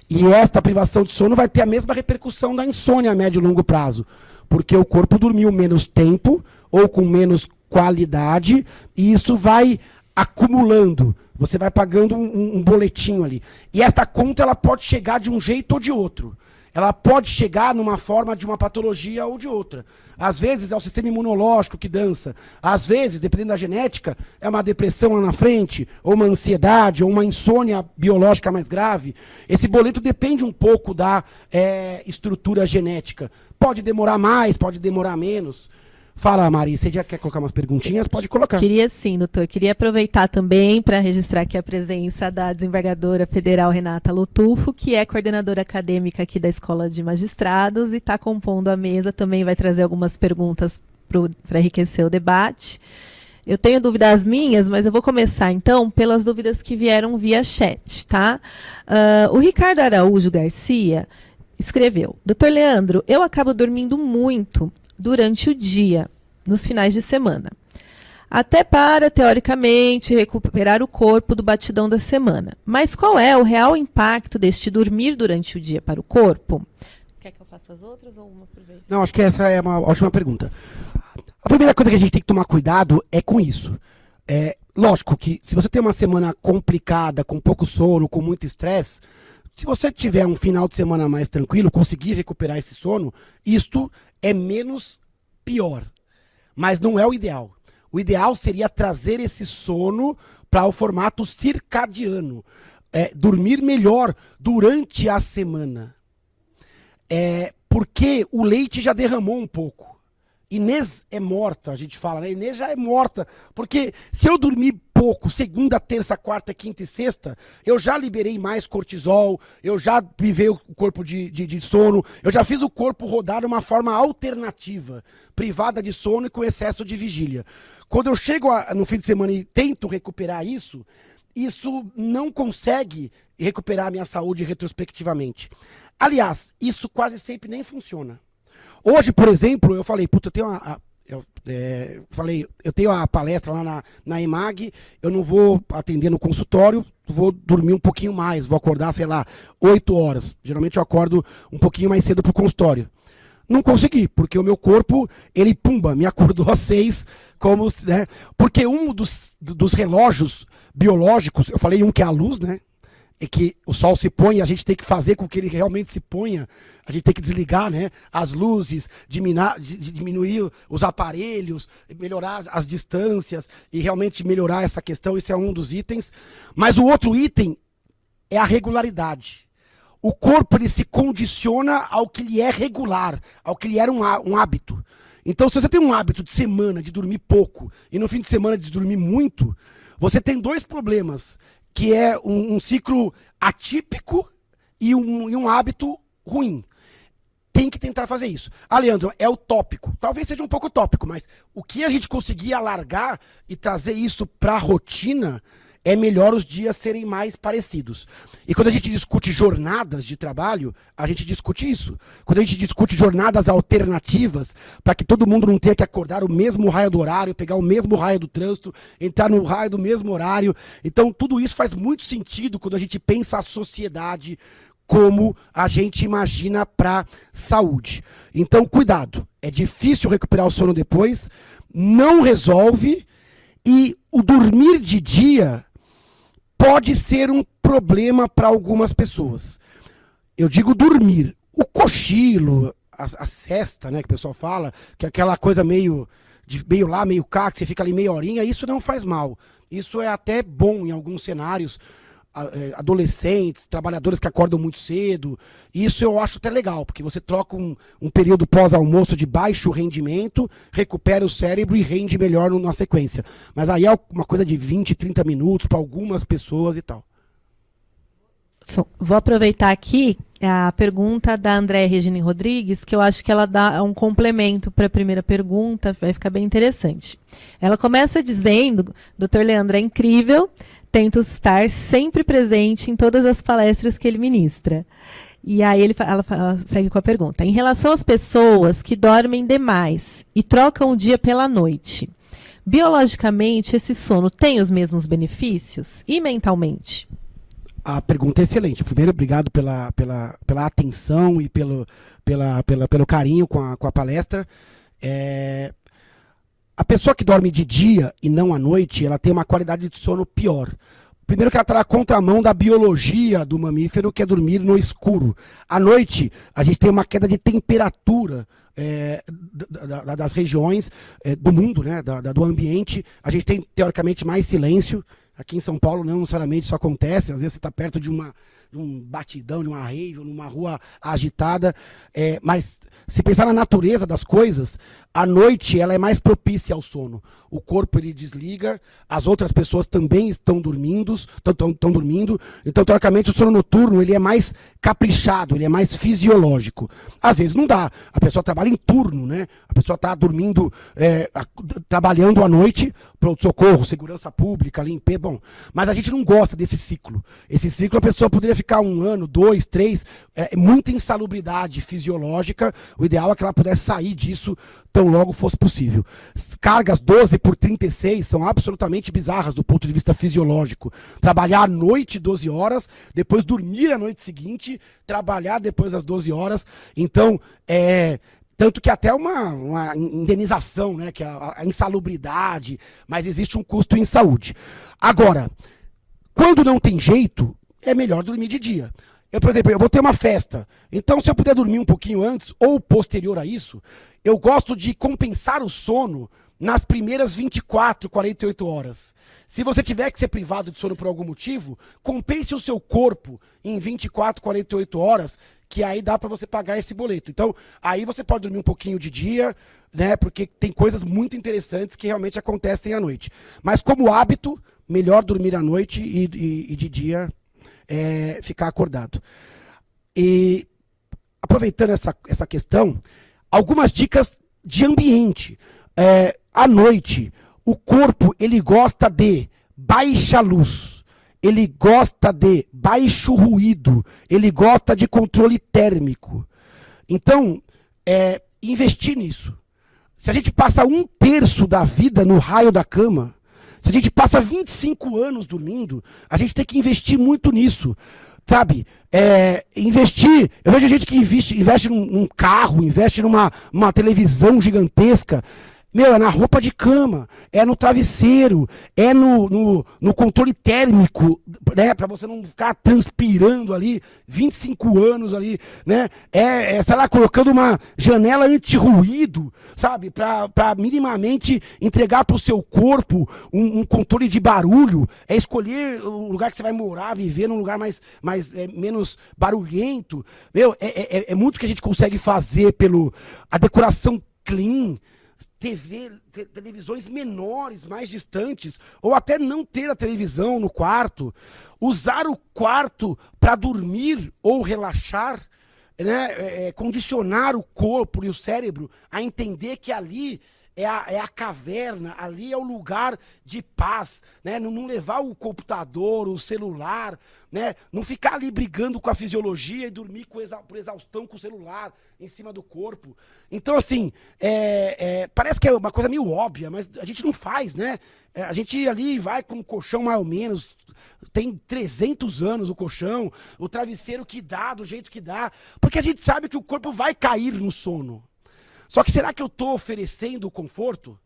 E esta privação de sono vai ter a mesma repercussão da insônia a médio e longo prazo. Porque o corpo dormiu menos tempo, ou com menos qualidade, e isso vai acumulando. Você vai pagando um boletim ali. E esta conta ela pode chegar de um jeito ou de outro. Ela pode chegar numa forma de uma patologia ou de outra. Às vezes é o sistema imunológico que dança. Às vezes, dependendo da genética, é uma depressão lá na frente, ou uma ansiedade, ou uma insônia biológica mais grave. Esse boleto depende um pouco da estrutura genética. Pode demorar mais, pode demorar menos. Fala, Mari, você já quer colocar umas perguntinhas? Pode colocar. Queria sim, doutor. Queria aproveitar também para registrar aqui a presença da desembargadora federal Renata Lotufo, que é coordenadora acadêmica aqui da Escola de Magistrados e está compondo a mesa. Também vai trazer algumas perguntas para enriquecer o debate. Eu tenho dúvidas minhas, mas eu vou começar, então, pelas dúvidas que vieram via chat, tá? O Ricardo Araújo Garcia escreveu: Doutor Leandro, eu acabo dormindo muito durante o dia, nos finais de semana. até para, teoricamente, recuperar o corpo do batidão da semana. Mas qual é o real impacto deste dormir durante o dia para o corpo? Quer que eu faça as outras ou uma por vez? Não, acho que essa é uma ótima pergunta. A primeira coisa que a gente tem que tomar cuidado é com isso. Lógico que se você tem uma semana complicada, com pouco sono, com muito estresse, se você tiver um final de semana mais tranquilo, conseguir recuperar esse sono, isto é menos pior. Mas não é o ideal. O ideal seria trazer esse sono para o formato circadiano. Dormir melhor durante a semana. Porque o leite já derramou um pouco. Inês é morta, a gente fala, né? Inês já é morta, porque se eu dormir pouco, segunda, terça, quarta, quinta e sexta, eu já liberei mais cortisol, eu já privei o corpo de sono, eu já fiz o corpo rodar de uma forma alternativa, privada de sono e com excesso de vigília. Quando eu chego no fim de semana e tento recuperar isso não consegue recuperar a minha saúde retrospectivamente. Aliás, isso quase sempre nem funciona. Hoje, por exemplo, eu falei, eu tenho a palestra lá na EMAG, eu não vou atender no consultório, vou dormir um pouquinho mais, vou acordar, 8 horas. Geralmente eu acordo um pouquinho mais cedo pro consultório. Não consegui, porque o meu corpo, ele me acordou às 6, porque um dos relógios biológicos, eu falei um que é a luz, né? É que o sol se põe e a gente tem que fazer com que ele realmente se ponha. A gente tem que desligar, né, as luzes, diminuir os aparelhos, melhorar as distâncias e realmente melhorar essa questão. Isso é um dos itens. Mas o outro item é a regularidade. O corpo ele se condiciona ao que lhe é regular, ao que lhe era um hábito. Então, se você tem um hábito de semana de dormir pouco e no fim de semana de dormir muito, você tem 2 problemas. Que é um ciclo atípico e um hábito ruim. Tem que tentar fazer isso. Leandro, é utópico. Talvez seja um pouco utópico, mas o que a gente conseguir alargar e trazer isso para a rotina é melhor os dias serem mais parecidos. E quando a gente discute jornadas de trabalho, a gente discute isso. Quando a gente discute jornadas alternativas, para que todo mundo não tenha que acordar o mesmo raio do horário, pegar o mesmo raio do trânsito, entrar no raio do mesmo horário. Então, tudo isso faz muito sentido quando a gente pensa a sociedade como a gente imagina para saúde. Então, cuidado. É difícil recuperar o sono depois, não resolve, e o dormir de dia pode ser um problema para algumas pessoas. Eu digo dormir. O cochilo, a sesta, né, que o pessoal fala, que é aquela coisa meio lá, meio cá, que você fica ali meia horinha, isso não faz mal. Isso é até bom em alguns cenários. Adolescentes, trabalhadores que acordam muito cedo. Isso eu acho até legal, porque você troca um período pós-almoço de baixo rendimento, recupera o cérebro e rende melhor na sequência. Mas aí é uma coisa de 20, 30 minutos para algumas pessoas e tal. Vou aproveitar aqui a pergunta da Andréa Regina Rodrigues, que eu acho que ela dá um complemento para a primeira pergunta, vai ficar bem interessante. Ela começa dizendo, Dr. Leandro, é incrível, tento estar sempre presente em todas as palestras que ele ministra. E aí ela segue com a pergunta. Em relação às pessoas que dormem demais e trocam o dia pela noite, biologicamente esse sono tem os mesmos benefícios? E mentalmente? A pergunta é excelente. Primeiro, obrigado pela atenção e pelo carinho com a palestra. A pessoa que dorme de dia e não à noite, ela tem uma qualidade de sono pior. Primeiro que ela está na contramão da biologia do mamífero, que é dormir no escuro. À noite, a gente tem uma queda de temperatura das regiões do mundo, né, do ambiente. A gente tem, teoricamente, mais silêncio. Aqui em São Paulo não necessariamente isso acontece. Às vezes você está perto de um batidão, de uma rave, numa rua agitada. Mas se pensar na natureza das coisas, a noite ela é mais propícia ao sono. O corpo ele desliga, as outras pessoas também estão dormindo. Então, teoricamente, o sono noturno ele é mais caprichado, ele é mais fisiológico. Às vezes não dá. A pessoa trabalha em turno, né? A pessoa está dormindo, trabalhando à noite, pronto-socorro, segurança pública, limpeza. bom. Mas a gente não gosta desse ciclo. Esse ciclo a pessoa poderia ficar 1 ano, 2, 3, muita insalubridade fisiológica. O ideal é que ela pudesse sair disso tão logo fosse possível. Cargas 12 por 36 são absolutamente bizarras do ponto de vista fisiológico. Trabalhar à noite 12 horas, depois dormir a noite seguinte, trabalhar depois das 12 horas. Então, tanto que até uma indenização, né, que a insalubridade, mas existe um custo em saúde. Agora, quando não tem jeito, é melhor dormir de dia. Por exemplo, eu vou ter uma festa, então se eu puder dormir um pouquinho antes ou posterior a isso, eu gosto de compensar o sono nas primeiras 24, 48 horas. Se você tiver que ser privado de sono por algum motivo, compense o seu corpo em 24, 48 horas, que aí dá para você pagar esse boleto. Então, aí você pode dormir um pouquinho de dia, né? Porque tem coisas muito interessantes que realmente acontecem à noite. Mas como hábito, melhor dormir à noite e de dia ficar acordado. E aproveitando essa questão, algumas dicas de ambiente. À noite, o corpo ele gosta de baixa luz, ele gosta de baixo ruído, ele gosta de controle térmico. Então, investir nisso. Se a gente passa 1/3 da vida no raio da cama, se a gente passa 25 anos dormindo, a gente tem que investir muito nisso. Sabe? Investir. Eu vejo gente que investe num carro, investe numa televisão gigantesca. Meu, é na roupa de cama, é no travesseiro, é no controle térmico, né? Pra você não ficar transpirando ali, 25 anos ali, né? Sei lá, colocando uma janela anti-ruído, sabe? Pra minimamente entregar pro seu corpo um controle de barulho. É escolher o lugar que você vai morar, viver num lugar menos barulhento. Meu, é muito que a gente consegue fazer a decoração clean, televisões menores, mais distantes, ou até não ter a televisão no quarto, usar o quarto para dormir ou relaxar, né? Condicionar o corpo e o cérebro a entender que ali é a caverna, ali é o lugar de paz, né? Não levar o computador, o celular, né? Não ficar ali brigando com a fisiologia e dormir por exaustão com o celular em cima do corpo. Então, assim, parece que é uma coisa meio óbvia, mas a gente não faz, né? A gente ali vai com um colchão mais ou menos, tem 300 anos o colchão, o travesseiro que dá, do jeito que dá, porque a gente sabe que o corpo vai cair no sono. Só que será que eu estou oferecendo conforto?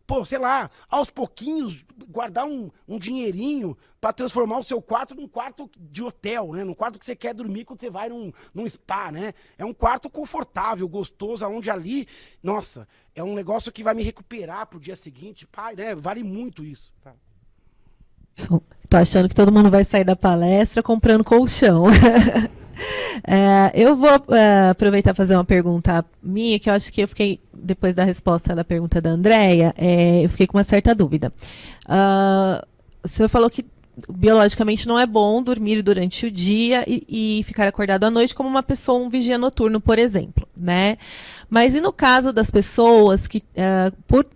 Pô, sei lá, aos pouquinhos, guardar um dinheirinho para transformar o seu quarto num quarto de hotel, né? Num quarto que você quer dormir quando você vai num spa, né? É um quarto confortável, gostoso, onde ali, nossa, é um negócio que vai me recuperar pro dia seguinte. Pai, né? Vale muito isso. Tô achando que todo mundo vai sair da palestra comprando colchão. Eu vou aproveitar e fazer uma pergunta minha, que eu acho que eu fiquei, depois da resposta da pergunta da Andréia, eu fiquei com uma certa dúvida. O senhor falou que biologicamente não é bom dormir durante o dia e ficar acordado à noite como um vigia noturno, por exemplo, né? Mas e no caso das pessoas que, por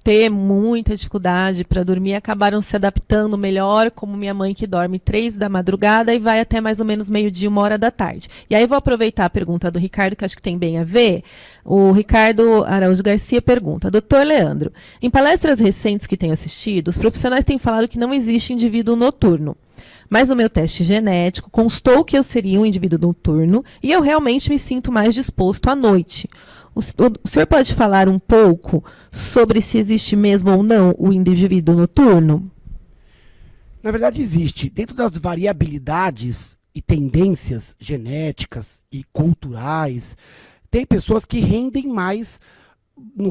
ter muita dificuldade para dormir, acabaram se adaptando melhor, como minha mãe que dorme 3 da madrugada e vai até mais ou menos 12:00, 1h da tarde. E aí vou aproveitar a pergunta do Ricardo, que acho que tem bem a ver. O Ricardo Araújo Garcia pergunta: Doutor Leandro, em palestras recentes que tenho assistido, os profissionais têm falado que não existe indivíduo noturno. Mas no meu teste genético constou que eu seria um indivíduo noturno e eu realmente me sinto mais disposto à noite. O senhor pode falar um pouco sobre se existe mesmo ou não o indivíduo noturno? Na verdade, existe. Dentro das variabilidades e tendências genéticas e culturais, tem pessoas que rendem mais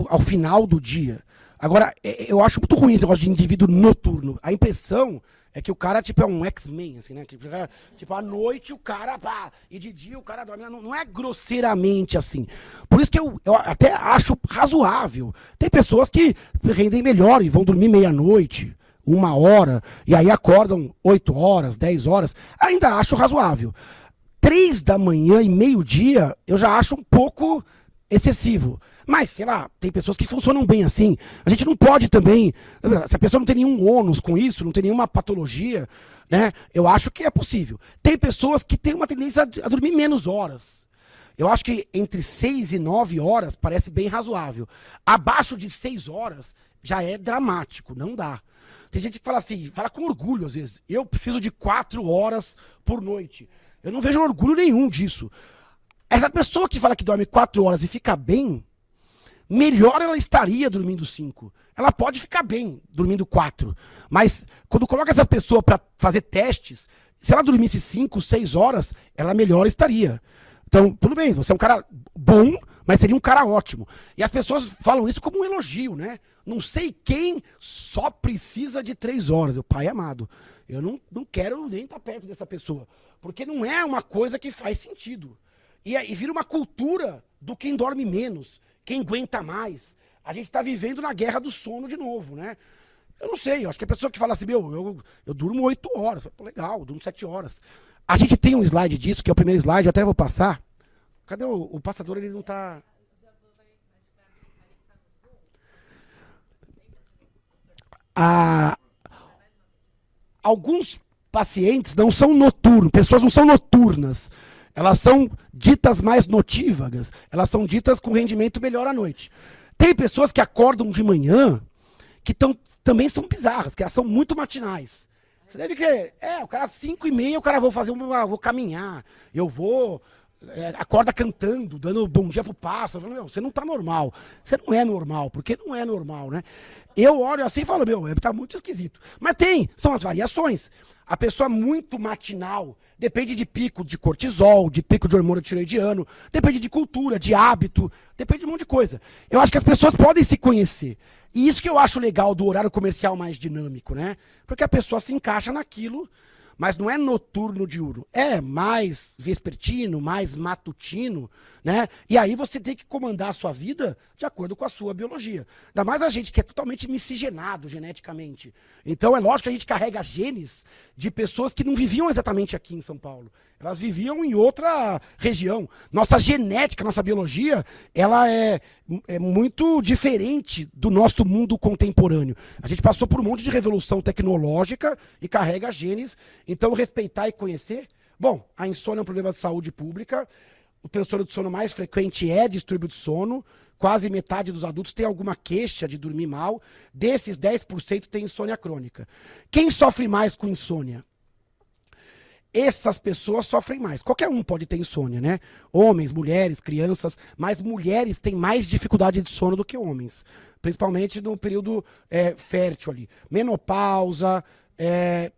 ao final do dia. Agora, eu acho muito ruim esse negócio de indivíduo noturno. A impressão é que o cara, tipo, é um X-Men, assim, né? Tipo, à noite o cara, pá, e de dia o cara dorme. Não é grosseiramente assim. Por isso que eu até acho razoável. Tem pessoas que rendem melhor e vão dormir meia-noite, 1h, e aí acordam 8 horas, 10 horas. Ainda acho razoável. 3 da manhã e 12:00, eu já acho um pouco excessivo. Mas, sei lá, tem pessoas que funcionam bem assim. A gente não pode também, se a pessoa não tem nenhum ônus com isso, não tem nenhuma patologia, né? Eu acho que é possível. Tem pessoas que têm uma tendência a dormir menos horas. Eu acho que entre 6 e 9 horas parece bem razoável. Abaixo de 6 horas já é dramático, não dá. Tem gente que fala assim, fala com orgulho às vezes, eu preciso de 4 horas por noite. Eu não vejo orgulho nenhum disso. Essa pessoa que fala que dorme 4 horas e fica bem, melhor ela estaria dormindo 5. Ela pode ficar bem dormindo 4. Mas quando coloca essa pessoa para fazer testes, se ela dormisse 5, 6 horas, ela melhor estaria. Então, tudo bem, você é um cara bom, mas seria um cara ótimo. E as pessoas falam isso como um elogio, né? Não sei quem só precisa de 3 horas. O pai amado, eu não quero nem estar perto dessa pessoa. Porque não é uma coisa que faz sentido. E vira uma cultura do quem dorme menos, quem aguenta mais. A gente está vivendo na guerra do sono de novo, né? Eu não sei, eu acho que a pessoa que fala assim, eu durmo 8 horas. Eu falo, legal, eu durmo 7 horas. A gente tem um slide disso, que é o primeiro slide, eu até vou passar. Cadê o passador? Ele não está... Alguns pacientes não são noturnos, pessoas não são noturnas. Elas são ditas mais notívagas, elas são ditas com rendimento melhor à noite. Tem pessoas que acordam de manhã, que também são bizarras, que elas são muito matinais. Você deve crer, o cara às 5h30, o cara vou caminhar, eu vou... acorda cantando, dando bom dia pro pássaro. Você não tá normal. Você não é normal, porque não é normal, né? Eu olho assim e falo, tá muito esquisito. Mas são as variações. A pessoa muito matinal, depende de pico de cortisol, de pico de hormônio tiroidiano, depende de cultura, de hábito, depende de um monte de coisa. Eu acho que as pessoas podem se conhecer. E isso que eu acho legal do horário comercial mais dinâmico, né? Porque a pessoa se encaixa naquilo. Mas não é noturno diurno, é mais vespertino, mais matutino, né? E aí você tem que comandar a sua vida de acordo com a sua biologia. Ainda mais a gente que é totalmente miscigenado geneticamente. Então é lógico que a gente carrega genes de pessoas que não viviam exatamente aqui em São Paulo. Elas viviam em outra região. Nossa genética, nossa biologia, ela é muito diferente do nosso mundo contemporâneo. A gente passou por um monte de revolução tecnológica e carrega genes. Então, respeitar e conhecer. Bom, a insônia é um problema de saúde pública. O transtorno do sono mais frequente é distúrbio do sono. Quase metade dos adultos tem alguma queixa de dormir mal. Desses, 10% tem insônia crônica. Quem sofre mais com insônia? Essas pessoas sofrem mais. Qualquer um pode ter insônia, né? Homens, mulheres, crianças, mas mulheres têm mais dificuldade de sono do que homens. Principalmente no período fértil ali. Menopausa,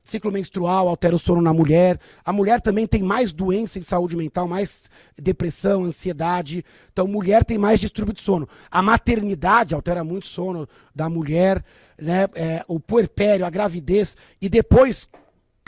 ciclo menstrual altera o sono na mulher. A mulher também tem mais doença em saúde mental, mais depressão, ansiedade. Então, mulher tem mais distúrbio de sono. A maternidade altera muito o sono da mulher, né? O puerpério, a gravidez e depois...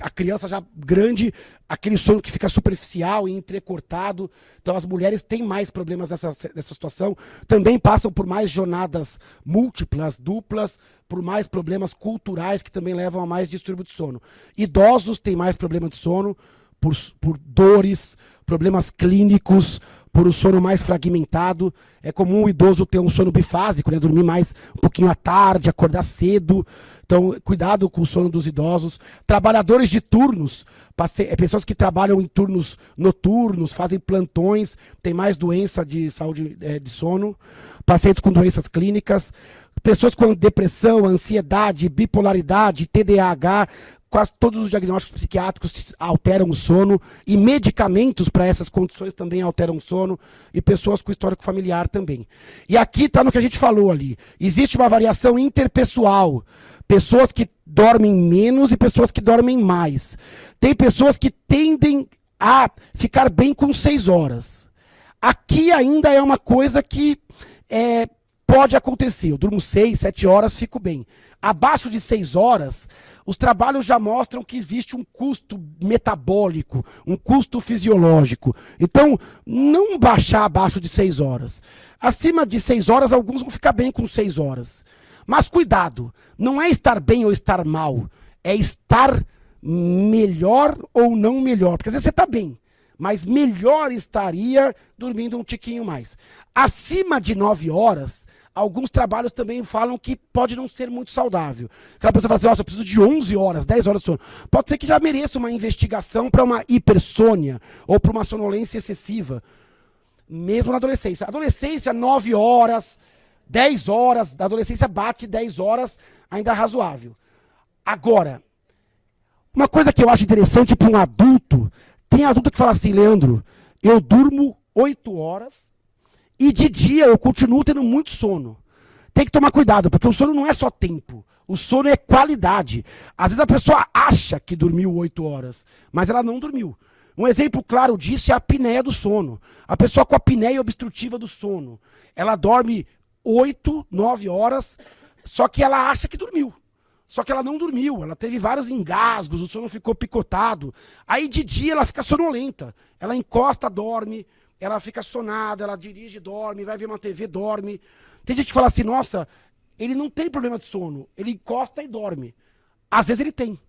A criança já grande, aquele sono que fica superficial e entrecortado. Então as mulheres têm mais problemas nessa situação. Também passam por mais jornadas múltiplas, duplas, por mais problemas culturais que também levam a mais distúrbio de sono. Idosos têm mais problema de sono por dores, problemas clínicos, por um sono mais fragmentado. É comum o idoso ter um sono bifásico, né? Dormir mais um pouquinho à tarde, acordar cedo. Então, cuidado com o sono dos idosos. Trabalhadores de turnos, pessoas que trabalham em turnos noturnos, fazem plantões, tem mais doença de saúde de sono. Pacientes com doenças clínicas. Pessoas com depressão, ansiedade, bipolaridade, TDAH, quase todos os diagnósticos psiquiátricos alteram o sono e medicamentos para essas condições também alteram o sono e pessoas com histórico familiar também. E aqui está no que a gente falou ali. Existe uma variação interpessoal. Pessoas que dormem menos e pessoas que dormem mais. Tem pessoas que tendem a ficar bem com 6 horas. Aqui ainda é uma coisa que pode acontecer. Eu durmo 6, 7 horas, fico bem. Abaixo de 6 horas, os trabalhos já mostram que existe um custo metabólico, um custo fisiológico. Então, não baixar abaixo de 6 horas. Acima de 6 horas, alguns vão ficar bem com 6 horas. Mas cuidado, não é estar bem ou estar mal, é estar melhor ou não melhor. Porque às vezes você está bem, mas melhor estaria dormindo um tiquinho mais. Acima de 9 horas, alguns trabalhos também falam que pode não ser muito saudável. Aquela pessoa fala assim, nossa, eu preciso de 11 horas, 10 horas de sono. Pode ser que já mereça uma investigação para uma hipersônia ou para uma sonolência excessiva. Mesmo na adolescência. Adolescência, 9 horas, 10 horas, da adolescência bate 10 horas, ainda razoável. Agora, uma coisa que eu acho interessante para um adulto, tem adulto que fala assim, Leandro, eu durmo 8 horas e de dia eu continuo tendo muito sono. Tem que tomar cuidado, porque o sono não é só tempo, o sono é qualidade. Às vezes a pessoa acha que dormiu 8 horas, mas ela não dormiu. Um exemplo claro disso é a apneia do sono. A pessoa com a apneia obstrutiva do sono, ela dorme 8, 9 horas, só que ela acha que dormiu. Só que ela não dormiu, ela teve vários engasgos, o sono ficou picotado. Aí de dia ela fica sonolenta. Ela encosta, dorme, ela fica sonada, ela dirige, dorme, vai ver uma TV, dorme. Tem gente que fala assim, nossa, ele não tem problema de sono, ele encosta e dorme. Às vezes ele tem,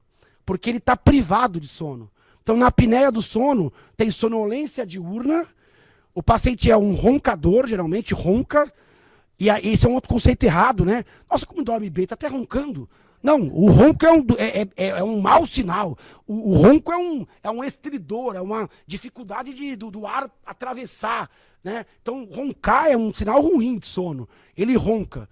porque ele está privado de sono. Então na apneia do sono tem sonolência diurna, o paciente é um roncador, geralmente ronca, e esse é um outro conceito errado, né? Nossa, como dorme bem, tá até roncando. Não, o ronco é um mau sinal. O ronco é um estridor, é uma dificuldade do ar atravessar, né? Então, roncar é um sinal ruim de sono. Ele ronca.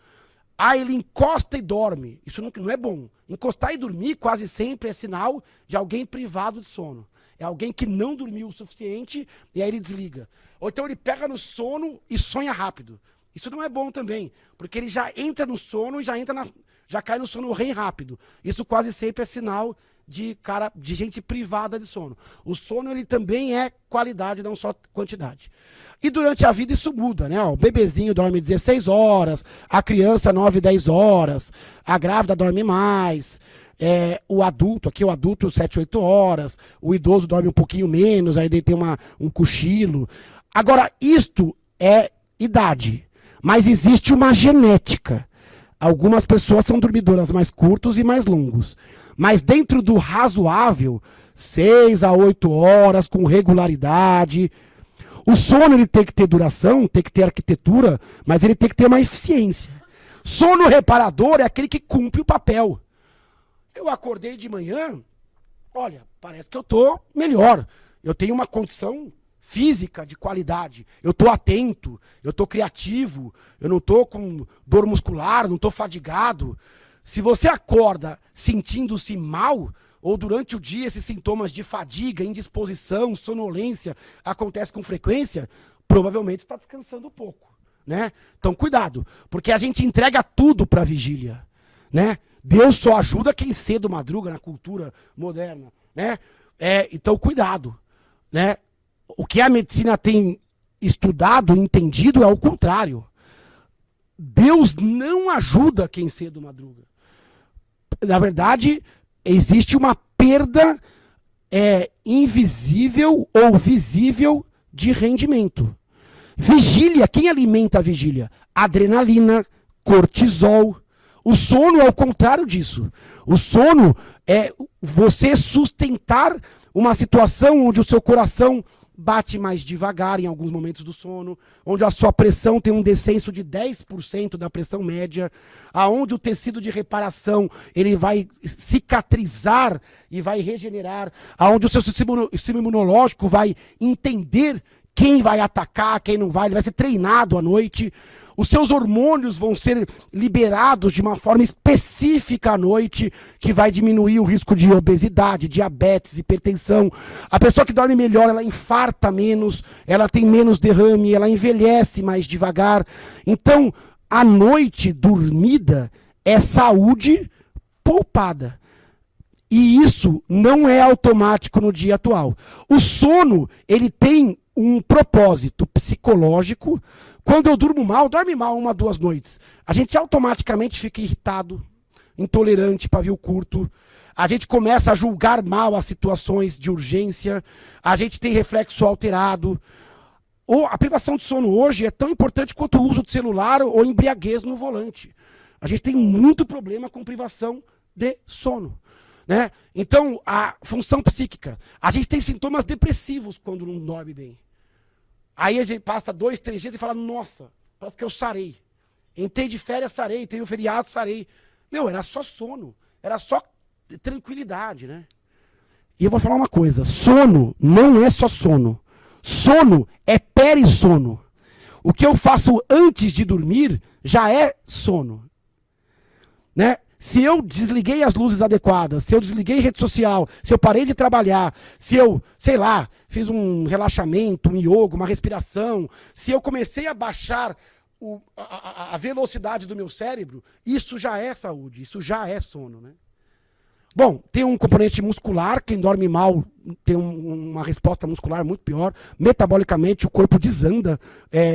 Ah, ele encosta e dorme. Isso não é bom. Encostar e dormir quase sempre é sinal de alguém privado de sono. É alguém que não dormiu o suficiente e aí ele desliga. Ou então ele pega no sono e sonha rápido. Isso não é bom também, porque ele já entra no sono e já cai no sono bem rápido. Isso quase sempre é sinal de gente privada de sono. O sono ele também é qualidade, não só quantidade. E durante a vida isso muda, né? O bebezinho dorme 16 horas, a criança 9, 10 horas, a grávida dorme mais, o adulto 7, 8 horas, o idoso dorme um pouquinho menos, aí tem um cochilo. Agora, isto é idade, mas existe uma genética. Algumas pessoas são dormidoras mais curtos e mais longos. Mas dentro do razoável, 6 a 8 horas, com regularidade. O sono ele tem que ter duração, tem que ter arquitetura, mas ele tem que ter uma eficiência. Sono reparador é aquele que cumpre o papel. Eu acordei de manhã, olha, parece que eu estou melhor. Eu tenho uma condição física de qualidade, eu estou atento, eu estou criativo, eu não estou com dor muscular, não estou fadigado. Se você acorda sentindo-se mal, ou durante o dia esses sintomas de fadiga, indisposição, sonolência acontecem com frequência, provavelmente está descansando pouco, né? Então cuidado, porque a gente entrega tudo para a vigília, né? Deus só ajuda quem cedo madruga na cultura moderna, né? Então cuidado, né? O que a medicina tem estudado, entendido, é o contrário. Deus não ajuda quem cedo madruga. Na verdade, existe uma perda invisível ou visível de rendimento. Vigília, quem alimenta a vigília? Adrenalina, cortisol. O sono é o contrário disso. O sono é você sustentar uma situação onde o seu coração bate mais devagar em alguns momentos do sono, onde a sua pressão tem um descenso de 10% da pressão média, aonde o tecido de reparação ele vai cicatrizar e vai regenerar, aonde o seu sistema imunológico vai entender quem vai atacar, quem não vai, ele vai ser treinado à noite. Os seus hormônios vão ser liberados de uma forma específica à noite, que vai diminuir o risco de obesidade, diabetes, hipertensão. A pessoa que dorme melhor, ela infarta menos, ela tem menos derrame, ela envelhece mais devagar. Então, a noite dormida é saúde poupada. E isso não é automático no dia atual. O sono, ele tem um propósito psicológico. Quando eu durmo mal, dorme mal 1, 2 noites, a gente automaticamente fica irritado, intolerante, pavio curto, a gente começa a julgar mal as situações de urgência, a gente tem reflexo alterado. A privação de sono hoje é tão importante quanto o uso de celular ou embriaguez no volante. A gente tem muito problema com privação de sono. Né? Então, a função psíquica. A gente tem sintomas depressivos quando não dorme bem. Aí a gente passa 2, 3 dias e fala, nossa, parece que eu sarei. Entrei de férias, sarei. Tenho feriado, sarei. Meu, era só sono. Era só tranquilidade, né? E eu vou falar uma coisa. Sono não é só sono. Sono é perissono. O que eu faço antes de dormir já é sono. Né? Se eu desliguei as luzes adequadas, se eu desliguei rede social, se eu parei de trabalhar, se eu, sei lá, fiz um relaxamento, um yoga, uma respiração, se eu comecei a baixar a velocidade do meu cérebro, isso já é saúde, isso já é sono, né? Bom, tem um componente muscular, quem dorme mal tem uma resposta muscular muito pior, metabolicamente o corpo desanda,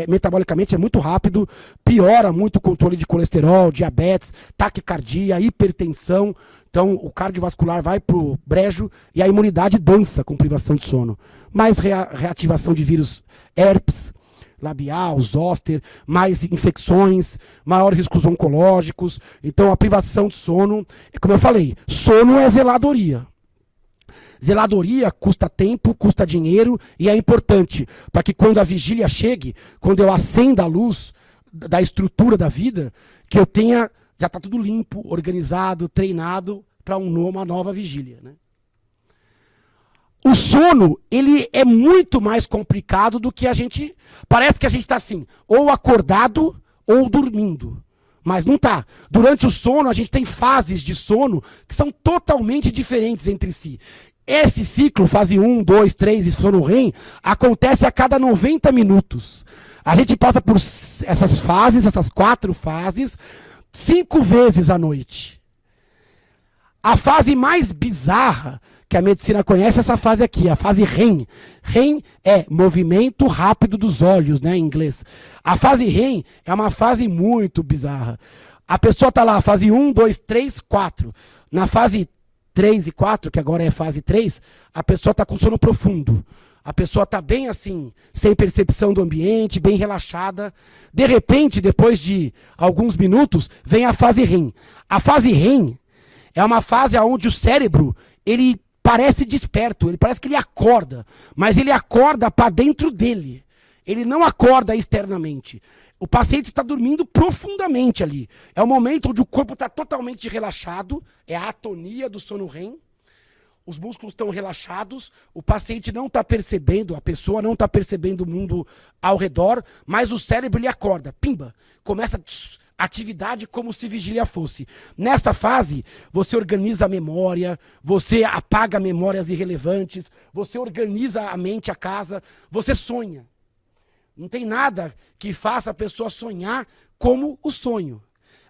metabolicamente é muito rápido, piora muito o controle de colesterol, diabetes, taquicardia, hipertensão, então o cardiovascular vai pro brejo e a imunidade dança com privação de sono. Mais reativação de vírus herpes labial, zoster, mais infecções, maior riscos oncológicos. Então a privação de sono, como eu falei, sono é zeladoria. Zeladoria custa tempo, custa dinheiro e é importante para que quando a vigília chegue, quando eu acenda a luz da estrutura da vida, que eu tenha, já está tudo limpo, organizado, treinado para uma nova vigília, né? O sono, ele é muito mais complicado do que a gente... Parece que a gente está assim, ou acordado ou dormindo. Mas não está. Durante o sono, a gente tem fases de sono que são totalmente diferentes entre si. Esse ciclo, fase 1, 2, 3 e sono REM, acontece a cada 90 minutos. A gente passa por essas fases, essas 4 fases, 5 vezes à noite. A fase mais bizarra que a medicina conhece, essa fase aqui, a fase REM. REM é movimento rápido dos olhos, né, em inglês. A fase REM é uma fase muito bizarra. A pessoa está lá, fase 1, 2, 3, 4. Na fase 3 e 4, que agora é fase 3, a pessoa está com sono profundo. A pessoa está bem assim, sem percepção do ambiente, bem relaxada. De repente, depois de alguns minutos, vem a fase REM. A fase REM é uma fase onde o cérebro, ele parece desperto, ele parece que ele acorda, mas ele acorda para dentro dele. Ele não acorda externamente. O paciente está dormindo profundamente ali. É o momento onde o corpo está totalmente relaxado, é a atonia do sono REM. Os músculos estão relaxados, o paciente não está percebendo, a pessoa não está percebendo o mundo ao redor, mas o cérebro ele acorda, pimba, começa atividade como se vigília fosse. Nesta fase, você organiza a memória, você apaga memórias irrelevantes, você organiza a mente, a casa, você sonha. Não tem nada que faça a pessoa sonhar como o sonho.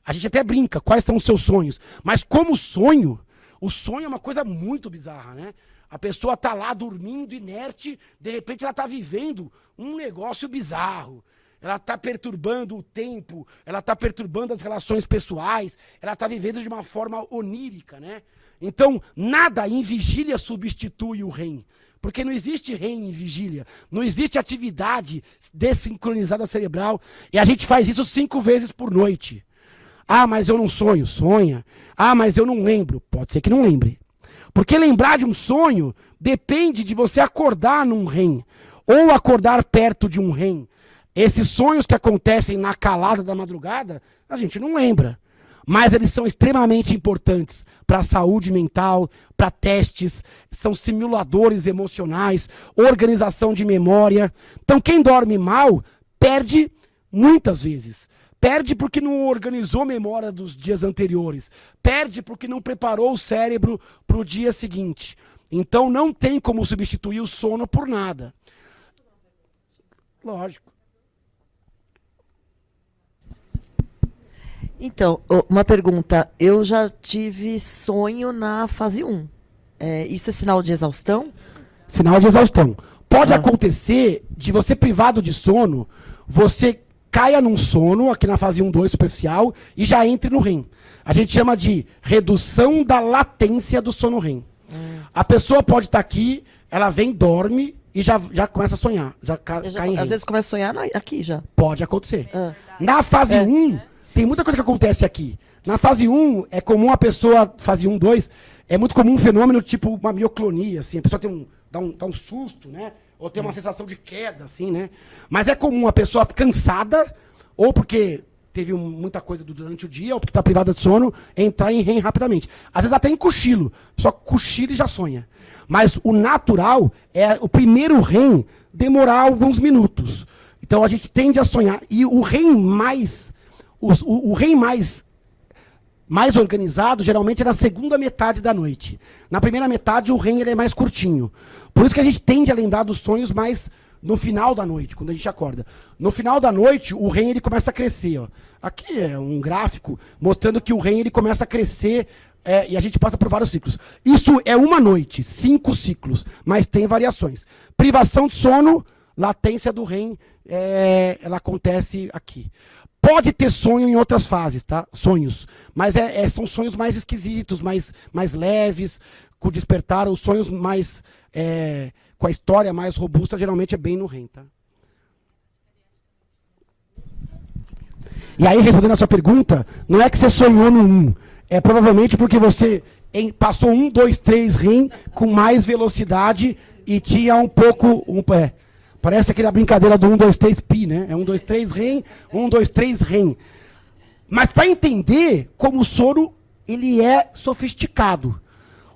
A gente até brinca, quais são os seus sonhos? Mas como sonho, o sonho é uma coisa muito bizarra, né? A pessoa está lá dormindo, inerte, de repente ela está vivendo um negócio bizarro. Ela está perturbando o tempo, ela está perturbando as relações pessoais, ela está vivendo de uma forma onírica, né? Então, nada em vigília substitui o REM. Porque não existe REM em vigília. Não existe atividade desincronizada cerebral. E a gente faz isso 5 vezes por noite. Ah, mas eu não sonho. Sonha. Ah, mas eu não lembro. Pode ser que não lembre. Porque lembrar de um sonho depende de você acordar num REM. Ou acordar perto de um REM. Esses sonhos que acontecem na calada da madrugada, a gente não lembra. Mas eles são extremamente importantes para a saúde mental, para testes, são simuladores emocionais, organização de memória. Então quem dorme mal, perde muitas vezes. Perde porque não organizou a memória dos dias anteriores. Perde porque não preparou o cérebro para o dia seguinte. Então não tem como substituir o sono por nada. Lógico. Então, uma pergunta. Eu já tive sonho na fase 1. Isso é sinal de exaustão? Sinal de exaustão. Pode acontecer de você privado de sono, você caia num sono, aqui na fase 1, 2 superficial, e já entre no REM. A gente chama de redução da latência do sono REM. A pessoa pode estar aqui, ela vem, dorme e já começa a sonhar. Cai em REM. Às vezes começa a sonhar aqui já. Pode acontecer. Na fase 1... Tem muita coisa que acontece aqui. Na fase 1, é comum a pessoa, fase 1, 2, É muito comum um fenômeno tipo uma mioclonia, assim, a pessoa dá um susto, né? Ou tem uma sensação de queda, assim, né? Mas é comum a pessoa cansada, ou porque teve muita coisa durante o dia, ou porque está privada de sono, entrar em REM rapidamente. Às vezes até em cochilo, só cochila e já sonha. Mas o natural é o primeiro REM demorar alguns minutos. Então a gente tende a sonhar. E o REM mais organizado, geralmente, é na segunda metade da noite. Na primeira metade, o REM ele é mais curtinho. Por isso que a gente tende a lembrar dos sonhos mais no final da noite, quando a gente acorda. No final da noite, o REM ele começa a crescer. Ó. Aqui é um gráfico mostrando que o REM ele começa a crescer e a gente passa por vários ciclos. Isso é uma noite, 5 ciclos, mas tem variações. Privação de sono, latência do REM, ela acontece aqui. Pode ter sonho em outras fases, tá? Sonhos. Mas são sonhos mais esquisitos, mais leves, com despertar. Os sonhos mais com a história mais robusta, geralmente é bem no REM, tá? E aí, respondendo a sua pergunta, não é que você sonhou no 1. É provavelmente porque você passou 1, 2, 3 REM com mais velocidade e tinha um pouco... Parece aquela brincadeira do 1, 2, 3 pi, né? É 1, 2, 3 REM, 1, 2, 3 REM. Mas para entender como o sono ele é sofisticado.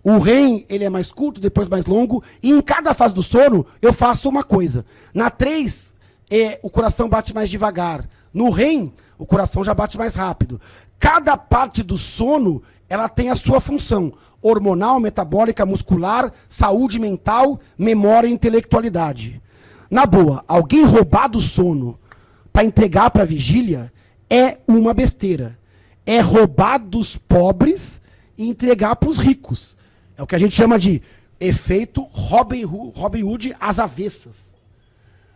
O REM ele é mais curto, depois mais longo, e em cada fase do sono eu faço uma coisa. Na 3, o coração bate mais devagar. No REM, o coração já bate mais rápido. Cada parte do sono ela tem a sua função. Hormonal, metabólica, muscular, saúde mental, memória e intelectualidade. Na boa, alguém roubar do sono para entregar para a vigília é uma besteira. É roubar dos pobres e entregar para os ricos. É o que a gente chama de efeito Robin Hood às avessas.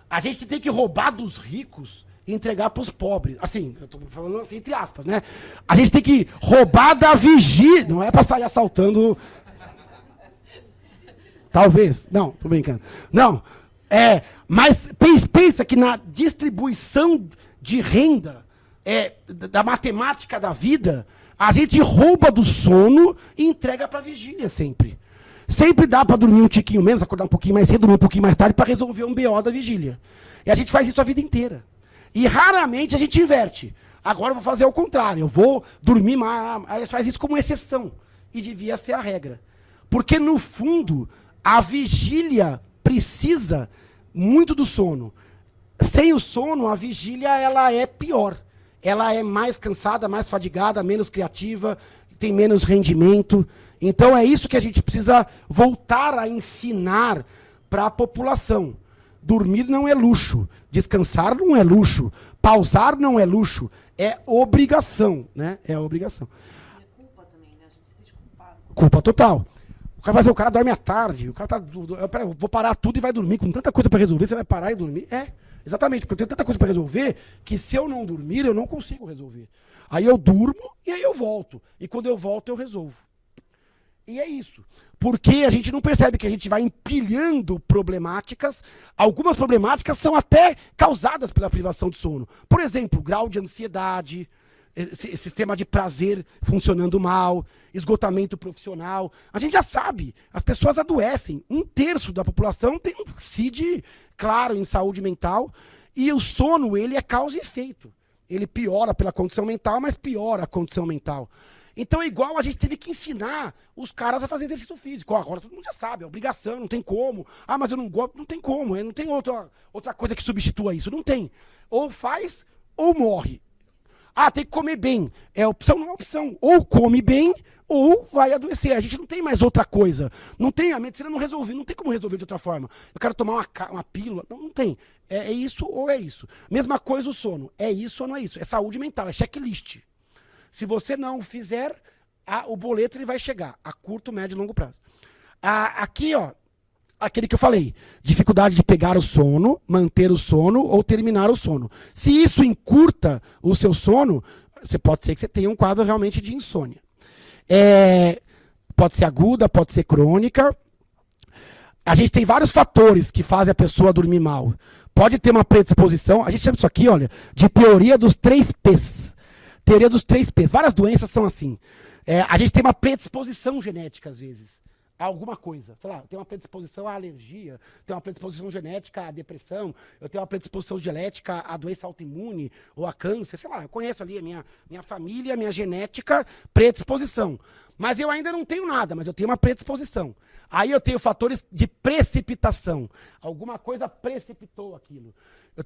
A gente tem que roubar dos ricos e entregar para os pobres. Assim, eu estou falando assim entre aspas, né? A gente tem que roubar da vigília. Não é para sair assaltando... Talvez. Não, estou brincando. Não. Mas pensa que na distribuição de renda da matemática da vida, a gente rouba do sono e entrega para a vigília sempre. Sempre dá para dormir um tiquinho menos, acordar um pouquinho mais cedo, dormir um pouquinho mais tarde para resolver um BO da vigília. E a gente faz isso a vida inteira. E raramente a gente inverte. Agora eu vou fazer o contrário, eu vou dormir mais. A gente faz isso como exceção. E devia ser a regra. Porque no fundo, a vigília precisa muito do sono. Sem o sono, a vigília ela é pior. Ela é mais cansada, mais fadigada, menos criativa, tem menos rendimento. Então é isso que a gente precisa voltar a ensinar para a população. Dormir não é luxo, descansar não é luxo, pausar não é luxo, é obrigação, né? É obrigação. E a culpa também, né? A gente se sente culpado. Culpa total. O cara dorme à tarde, o cara tá... Vou parar tudo e vai dormir, com tanta coisa para resolver, você vai parar e dormir? Exatamente, porque eu tenho tanta coisa para resolver, que se eu não dormir, eu não consigo resolver. Aí eu durmo e aí eu volto. E quando eu volto, eu resolvo. E é isso. Porque a gente não percebe que a gente vai empilhando problemáticas. Algumas problemáticas são até causadas pela privação de sono. Por exemplo, grau de ansiedade, sistema de prazer funcionando mal, esgotamento profissional. A gente já sabe, as pessoas adoecem. 1/3 da população tem um CID claro em saúde mental. E o sono, ele é causa e efeito. Ele piora pela condição mental, mas piora a condição mental. Então é igual a gente teve que ensinar os caras a fazer exercício físico. Agora todo mundo já sabe, é obrigação, não tem como. Ah, mas eu não gosto, não tem como. Não tem outra coisa que substitua isso. Não tem. Ou faz ou morre. Ah, tem que comer bem. É opção, não é opção. Ou come bem, ou vai adoecer. A gente não tem mais outra coisa. Não tem, a medicina não resolve, não tem como resolver de outra forma. Eu quero tomar uma pílula. Não tem. É isso ou é isso. Mesma coisa o sono. É isso ou não é isso. É saúde mental, é checklist. Se você não fizer, o boleto ele vai chegar a curto, médio e longo prazo. Aqui, ó, aquele que eu falei, dificuldade de pegar o sono, manter o sono ou terminar o sono. Se isso encurta o seu sono, pode ser que você tenha um quadro realmente de insônia. Pode ser aguda, pode ser crônica. A gente tem vários fatores que fazem a pessoa dormir mal. Pode ter uma predisposição, a gente chama isso aqui, olha, de teoria dos 3 P's. Teoria dos 3 P's. Várias doenças são assim. A gente tem uma predisposição genética, às vezes, a alguma coisa. Sei lá, eu tenho uma predisposição à alergia, tenho uma predisposição genética à depressão, eu tenho uma predisposição genética à doença autoimune ou a câncer, sei lá, eu conheço ali a minha família, a minha genética, predisposição. Mas eu ainda não tenho nada, mas eu tenho uma predisposição. Aí eu tenho fatores de precipitação. Alguma coisa precipitou aquilo.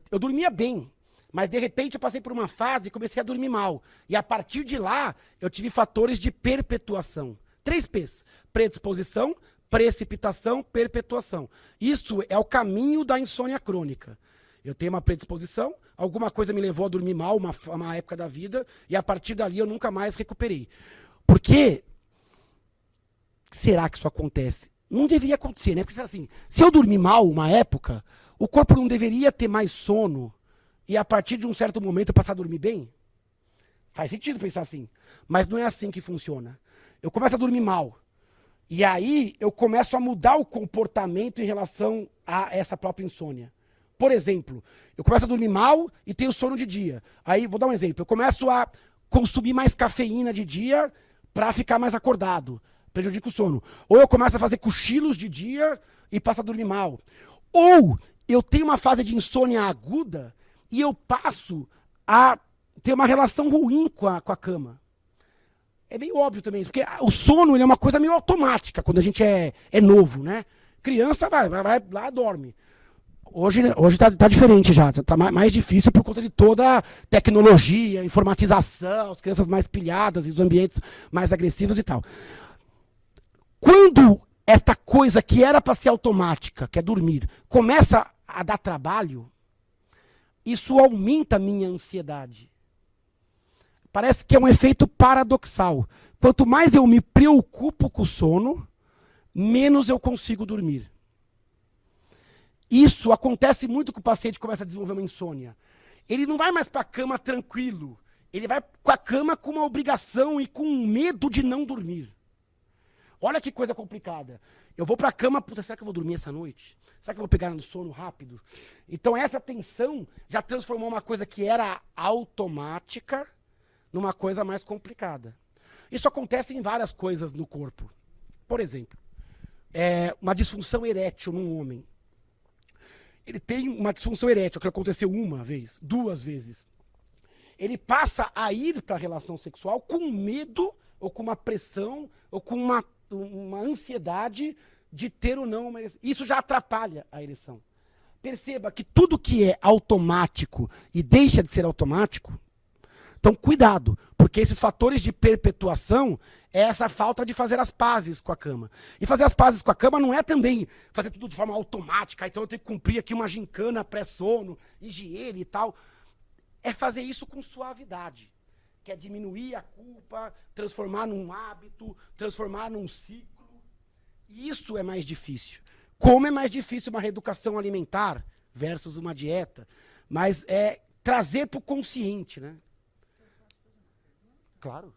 Eu dormia bem, mas de repente eu passei por uma fase e comecei a dormir mal. E a partir de lá, eu tive fatores de perpetuação. 3 P's. Predisposição, precipitação, perpetuação. Isso é o caminho da insônia crônica. Eu tenho uma predisposição, alguma coisa me levou a dormir mal, uma época da vida, e a partir dali eu nunca mais recuperei. Por quê? Será que isso acontece? Não deveria acontecer, né? Porque assim, se eu dormir mal uma época, o corpo não deveria ter mais sono e a partir de um certo momento eu passar a dormir bem? Faz sentido pensar assim. Mas não é assim que funciona. Eu começo a dormir mal. E aí eu começo a mudar o comportamento em relação a essa própria insônia. Por exemplo, eu começo a dormir mal e tenho sono de dia. Aí, vou dar um exemplo. Eu começo a consumir mais cafeína de dia para ficar mais acordado. Prejudica o sono. Ou eu começo a fazer cochilos de dia e passo a dormir mal. Ou eu tenho uma fase de insônia aguda e eu passo a ter uma relação ruim com a cama. É meio óbvio também, porque o sono ele é uma coisa meio automática quando a gente é novo, né? Criança vai lá, dorme. Hoje tá diferente já, tá mais difícil por conta de toda a tecnologia, informatização, as crianças mais pilhadas e os ambientes mais agressivos e tal. Quando esta coisa que era para ser automática, que é dormir, começa a dar trabalho, isso aumenta a minha ansiedade. Parece que é um efeito paradoxal. Quanto mais eu me preocupo com o sono, menos eu consigo dormir. Isso acontece muito que o paciente começa a desenvolver uma insônia. Ele não vai mais para a cama tranquilo. Ele vai com a cama com uma obrigação e com medo de não dormir. Olha que coisa complicada. Eu vou para a cama, puta, será que eu vou dormir essa noite? Será que eu vou pegar no sono rápido? Então essa tensão já transformou uma coisa que era automática numa coisa mais complicada. Isso acontece em várias coisas no corpo. Por exemplo, uma disfunção erétil num homem. Ele tem uma disfunção erétil, que aconteceu uma vez, 2 vezes. Ele passa a ir para a relação sexual com medo, ou com uma pressão, ou com uma ansiedade de ter ou não. Mas isso já atrapalha a ereção. Perceba que tudo que é automático e deixa de ser automático, então cuidado, porque esses fatores de perpetuação é essa falta de fazer as pazes com a cama. E fazer as pazes com a cama não é também fazer tudo de forma automática, então eu tenho que cumprir aqui uma gincana pré-sono, higiene e tal. É fazer isso com suavidade, que é diminuir a culpa, transformar num hábito, transformar num ciclo. E isso é mais difícil. Como é mais difícil uma reeducação alimentar versus uma dieta, mas é trazer para o consciente, né? Claro.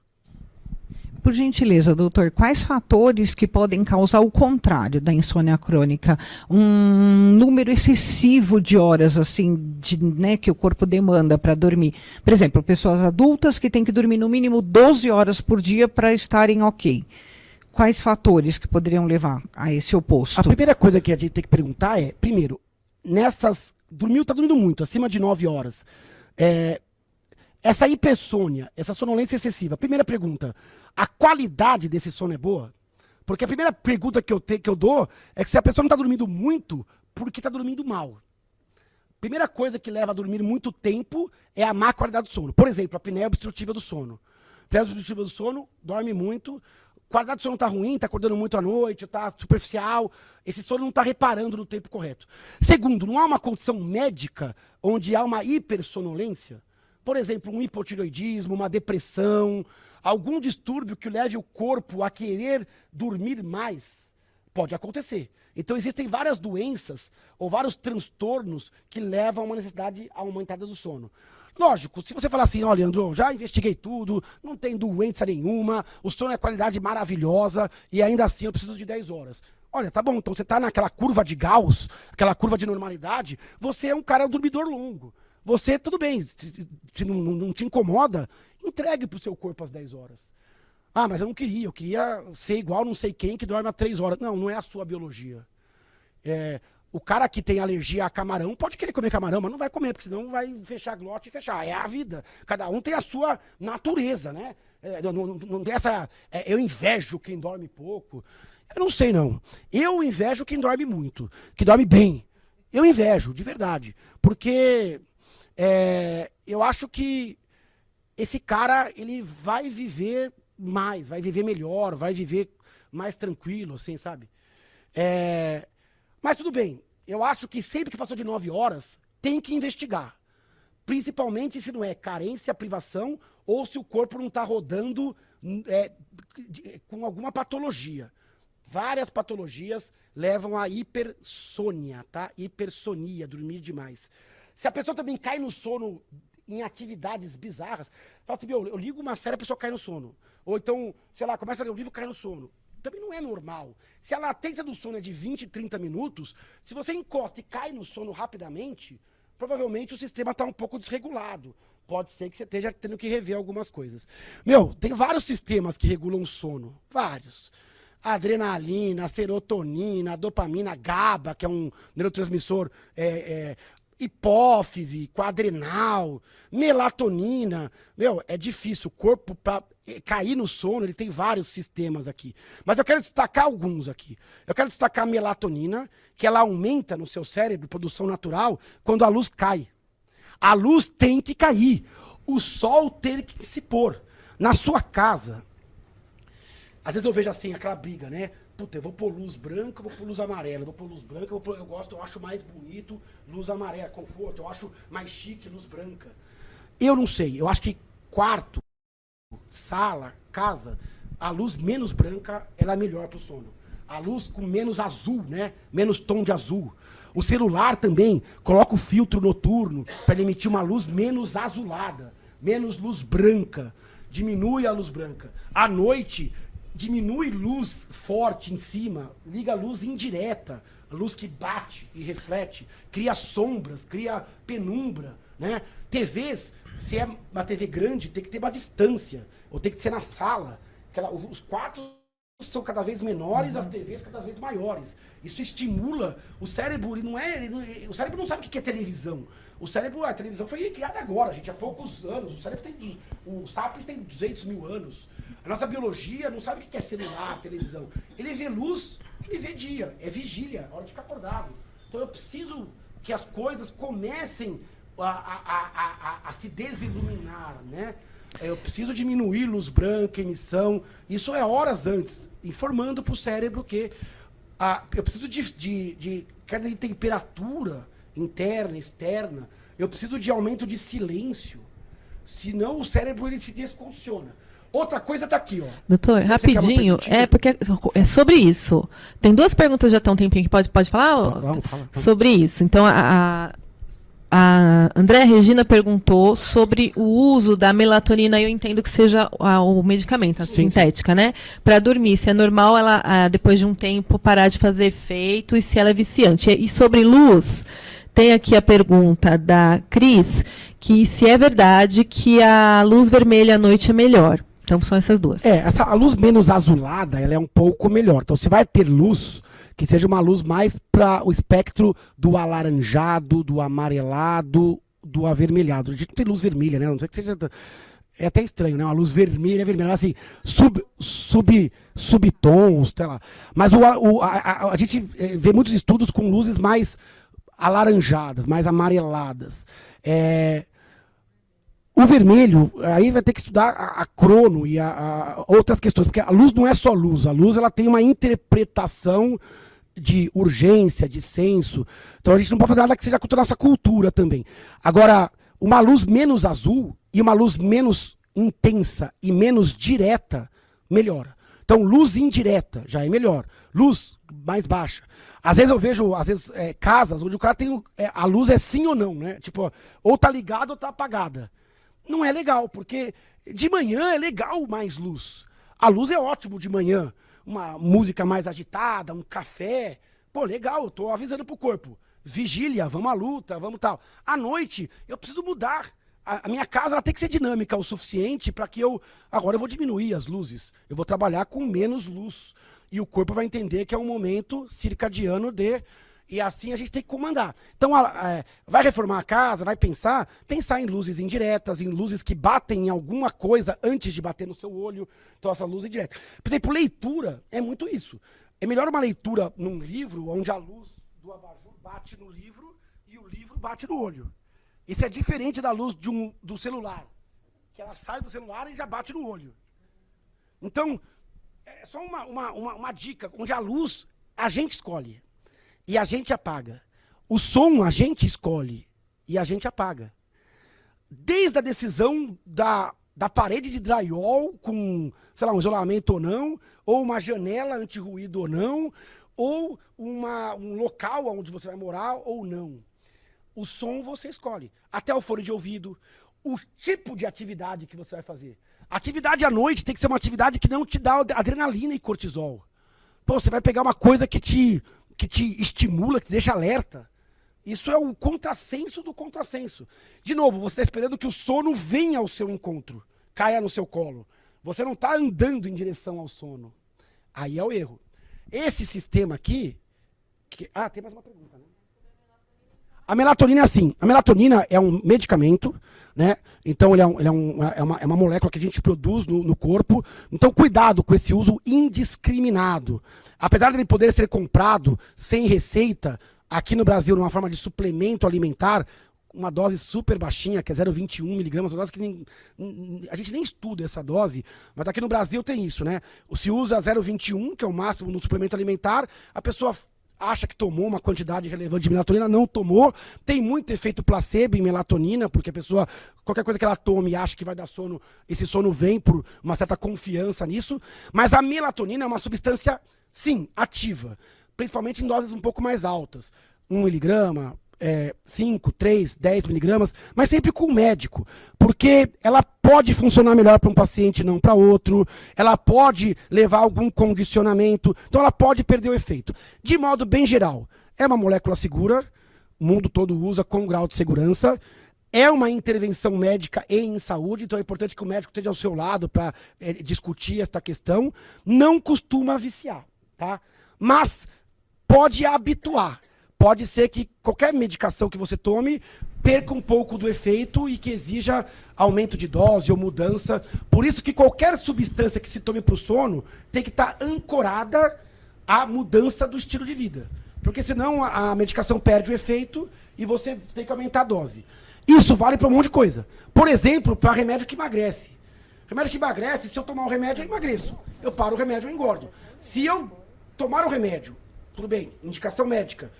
Por gentileza, doutor, quais fatores que podem causar o contrário da insônia crônica? Um número excessivo de horas, assim, né, que o corpo demanda para dormir. Por exemplo, pessoas adultas que têm que dormir no mínimo 12 horas por dia para estarem ok. Quais fatores que poderiam levar a esse oposto? A primeira coisa que a gente tem que perguntar é, primeiro, tá dormindo muito, acima de 9 horas. Essa hipersônia, essa sonolência excessiva. Primeira pergunta, a qualidade desse sono é boa? Porque a primeira pergunta que eu dou é que se a pessoa não está dormindo muito, porque está dormindo mal. Primeira coisa que leva a dormir muito tempo é a má qualidade do sono. Por exemplo, a apneia obstrutiva do sono. A apneia obstrutiva do sono, dorme muito, qualidade do sono está ruim, está acordando muito à noite, está superficial, esse sono não está reparando no tempo correto. Segundo, não há uma condição médica onde há uma hipersonolência? Por exemplo, um hipotireoidismo, uma depressão, algum distúrbio que leve o corpo a querer dormir mais. Pode acontecer. Então existem várias doenças ou vários transtornos que levam a uma necessidade aumentada do sono. Lógico, se você falar assim, olha, Leandro, já investiguei tudo, não tem doença nenhuma, o sono é qualidade maravilhosa e ainda assim eu preciso de 10 horas. Olha, tá bom, então você está naquela curva de Gauss, aquela curva de normalidade, você é um cara dormidor longo. você, tudo bem, se não te incomoda, entregue pro seu corpo às 10 horas. Ah, mas eu queria ser igual não sei quem que dorme às 3 horas. Não, não é a sua biologia. O cara que tem alergia a camarão pode querer comer camarão, mas não vai comer, porque senão vai fechar a glote e fechar. É a vida. Cada um tem a sua natureza, né? Não tem eu invejo quem dorme pouco. Eu não sei, não. Eu invejo quem dorme muito, que dorme bem. Eu invejo, de verdade. Porque eu acho que esse cara, ele vai viver mais, vai viver melhor, vai viver mais tranquilo, assim, sabe? Mas tudo bem, eu acho que sempre que passou de 9 horas, tem que investigar. Principalmente se não é carência, privação, ou se o corpo não está rodando com alguma patologia. Várias patologias levam à hipersônia, tá? Hipersonia, dormir demais. Se a pessoa também cai no sono em atividades bizarras, fala assim, eu ligo uma série, a pessoa cai no sono. Ou então, sei lá, começa a ler um livro e cai no sono. Também não é normal. Se a latência do sono é de 20, 30 minutos, se você encosta e cai no sono rapidamente, provavelmente o sistema está um pouco desregulado. Pode ser que você esteja tendo que rever algumas coisas. Tem vários sistemas que regulam o sono. Vários. A adrenalina, a serotonina, a dopamina, a GABA, que é um neurotransmissor, hipófise, quadrenal, melatonina. É difícil. O corpo, para cair no sono, ele tem vários sistemas aqui. Mas eu quero destacar alguns aqui. Eu quero destacar a melatonina, que ela aumenta no seu cérebro, produção natural, quando a luz cai. A luz tem que cair. O sol tem que se pôr. Na sua casa, às vezes eu vejo assim, aquela briga, né? Puta, eu vou pôr luz branca, eu vou pôr luz amarela, eu vou pôr luz branca, eu acho mais bonito luz amarela, conforto, eu acho mais chique luz branca. Eu não sei, eu acho que quarto, sala, casa, a luz menos branca, ela é melhor pro sono. A luz com menos azul, né? Menos tom de azul. O celular também coloca o filtro noturno para ele emitir uma luz menos azulada, menos luz branca. Diminui a luz branca. À noite, diminui luz forte em cima, liga a luz indireta, a luz que bate e reflete, cria sombras, cria penumbra, né? TVs, se é uma TV grande, tem que ter uma distância, ou tem que ser na sala. Os quartos são cada vez menores, as TVs cada vez maiores. Isso estimula o cérebro, o cérebro não sabe o que é televisão. A televisão foi criada agora, gente, há poucos anos. O Sapiens tem 200 mil anos. A nossa biologia não sabe o que é celular, televisão. Ele vê luz, ele vê dia, é vigília, hora de ficar acordado. Então eu preciso que as coisas comecem a se desiluminar, né? Eu preciso diminuir luz branca, emissão. Isso é horas antes, informando para o cérebro que eu preciso de queda de temperatura interna, externa. Eu preciso de aumento de silêncio. Senão o cérebro ele se descondiciona. Outra coisa tá aqui, ó. Doutor, rapidinho, porque é sobre isso. Tem duas perguntas já estão um tempinho que pode falar? Vamos, fala. Sobre isso. Então, a Andréa Regina perguntou sobre o uso da melatonina, eu entendo que seja o medicamento, a sintética, né? Para dormir, se é normal ela, depois de um tempo, parar de fazer efeito e se ela é viciante. E sobre luz, tem aqui a pergunta da Cris, que se é verdade que a luz vermelha à noite é melhor. Então, são essas duas. A luz menos azulada, ela é um pouco melhor. Então, se vai ter luz, que seja uma luz mais para o espectro do alaranjado, do amarelado, do avermelhado. A gente não tem luz vermelha, né? Não sei que seja... É até estranho, né? Uma luz vermelha, assim, subtons, sei lá. Mas a gente vê muitos estudos com luzes mais alaranjadas, mais amareladas. O vermelho, aí vai ter que estudar a crono e outras questões, porque a luz não é só luz. A luz ela tem uma interpretação de urgência, de senso. Então a gente não pode fazer nada que seja contra a nossa cultura também. Agora, uma luz menos azul e uma luz menos intensa e menos direta melhora. Então, luz indireta já é melhor. Luz mais baixa. Às vezes eu vejo, casas onde o cara tem... a luz é sim ou não, né? Tipo, ou tá ligada ou tá apagada. Não é legal, porque de manhã é legal mais luz. A luz é ótimo de manhã. Uma música mais agitada, um café. Pô, legal, eu tô avisando pro corpo. vigília, vamos à luta, vamos tal. À noite, eu preciso mudar. A minha casa ela tem que ser dinâmica o suficiente para que agora eu vou diminuir as luzes. Eu vou trabalhar com menos luz. E o corpo vai entender que é um momento circadiano e assim a gente tem que comandar. Então, vai reformar a casa, vai pensar em luzes indiretas, em luzes que batem em alguma coisa antes de bater no seu olho. Então, essa luz indireta. Por exemplo, leitura é muito isso. É melhor uma leitura num livro onde a luz do abajur bate no livro e o livro bate no olho. Isso é diferente da luz do celular, que ela sai do celular e já bate no olho. Então, é só uma dica, onde a luz a gente escolhe e a gente apaga. O som a gente escolhe e a gente apaga. Desde a decisão da parede de drywall com, sei lá, um isolamento ou não, ou uma janela anti-ruído ou não, ou um local onde você vai morar ou não. O som você escolhe. Até o fone de ouvido, o tipo de atividade que você vai fazer. Atividade à noite tem que ser uma atividade que não te dá adrenalina e cortisol. Pô, você vai pegar uma coisa que te estimula, que te deixa alerta. Isso é o contrassenso do contrassenso. De novo, você está esperando que o sono venha ao seu encontro, caia no seu colo. Você não está andando em direção ao sono. Aí é o erro. Esse sistema aqui... tem mais uma pergunta, né? A melatonina é assim. A melatonina é um medicamento, né? Então é uma molécula que a gente produz no corpo. Então cuidado com esse uso indiscriminado. Apesar dele poder ser comprado sem receita, aqui no Brasil, numa forma de suplemento alimentar, uma dose super baixinha, que é 0,21 miligramas, uma dose que a gente nem estuda essa dose, mas aqui no Brasil tem isso, né? Se usa 0,21, que é o máximo no suplemento alimentar, a pessoa acha que tomou uma quantidade relevante de melatonina, não tomou. Tem muito efeito placebo em melatonina, porque a pessoa, qualquer coisa que ela tome, acha que vai dar sono, esse sono vem por uma certa confiança nisso. Mas a melatonina é uma substância, sim, ativa, principalmente em doses um pouco mais altas. 1 miligrama, 5, 3, 10 miligramas, mas sempre com o médico, porque ela pode funcionar melhor para um paciente, não para outro, ela pode levar a algum condicionamento, então ela pode perder o efeito. De modo bem geral, é uma molécula segura, o mundo todo usa com grau de segurança, é uma intervenção médica e em saúde, então é importante que o médico esteja ao seu lado para discutir esta questão, não costuma viciar, tá? Mas pode habituar. Pode ser que qualquer medicação que você tome perca um pouco do efeito e que exija aumento de dose ou mudança. Por isso que qualquer substância que se tome para o sono tem que estar ancorada à mudança do estilo de vida. Porque senão a medicação perde o efeito e você tem que aumentar a dose. Isso vale para um monte de coisa. Por exemplo, para remédio que emagrece. Remédio que emagrece, se eu tomar um remédio, eu emagreço. Eu paro o remédio, eu engordo. Se eu tomar o remédio, tudo bem, indicação médica,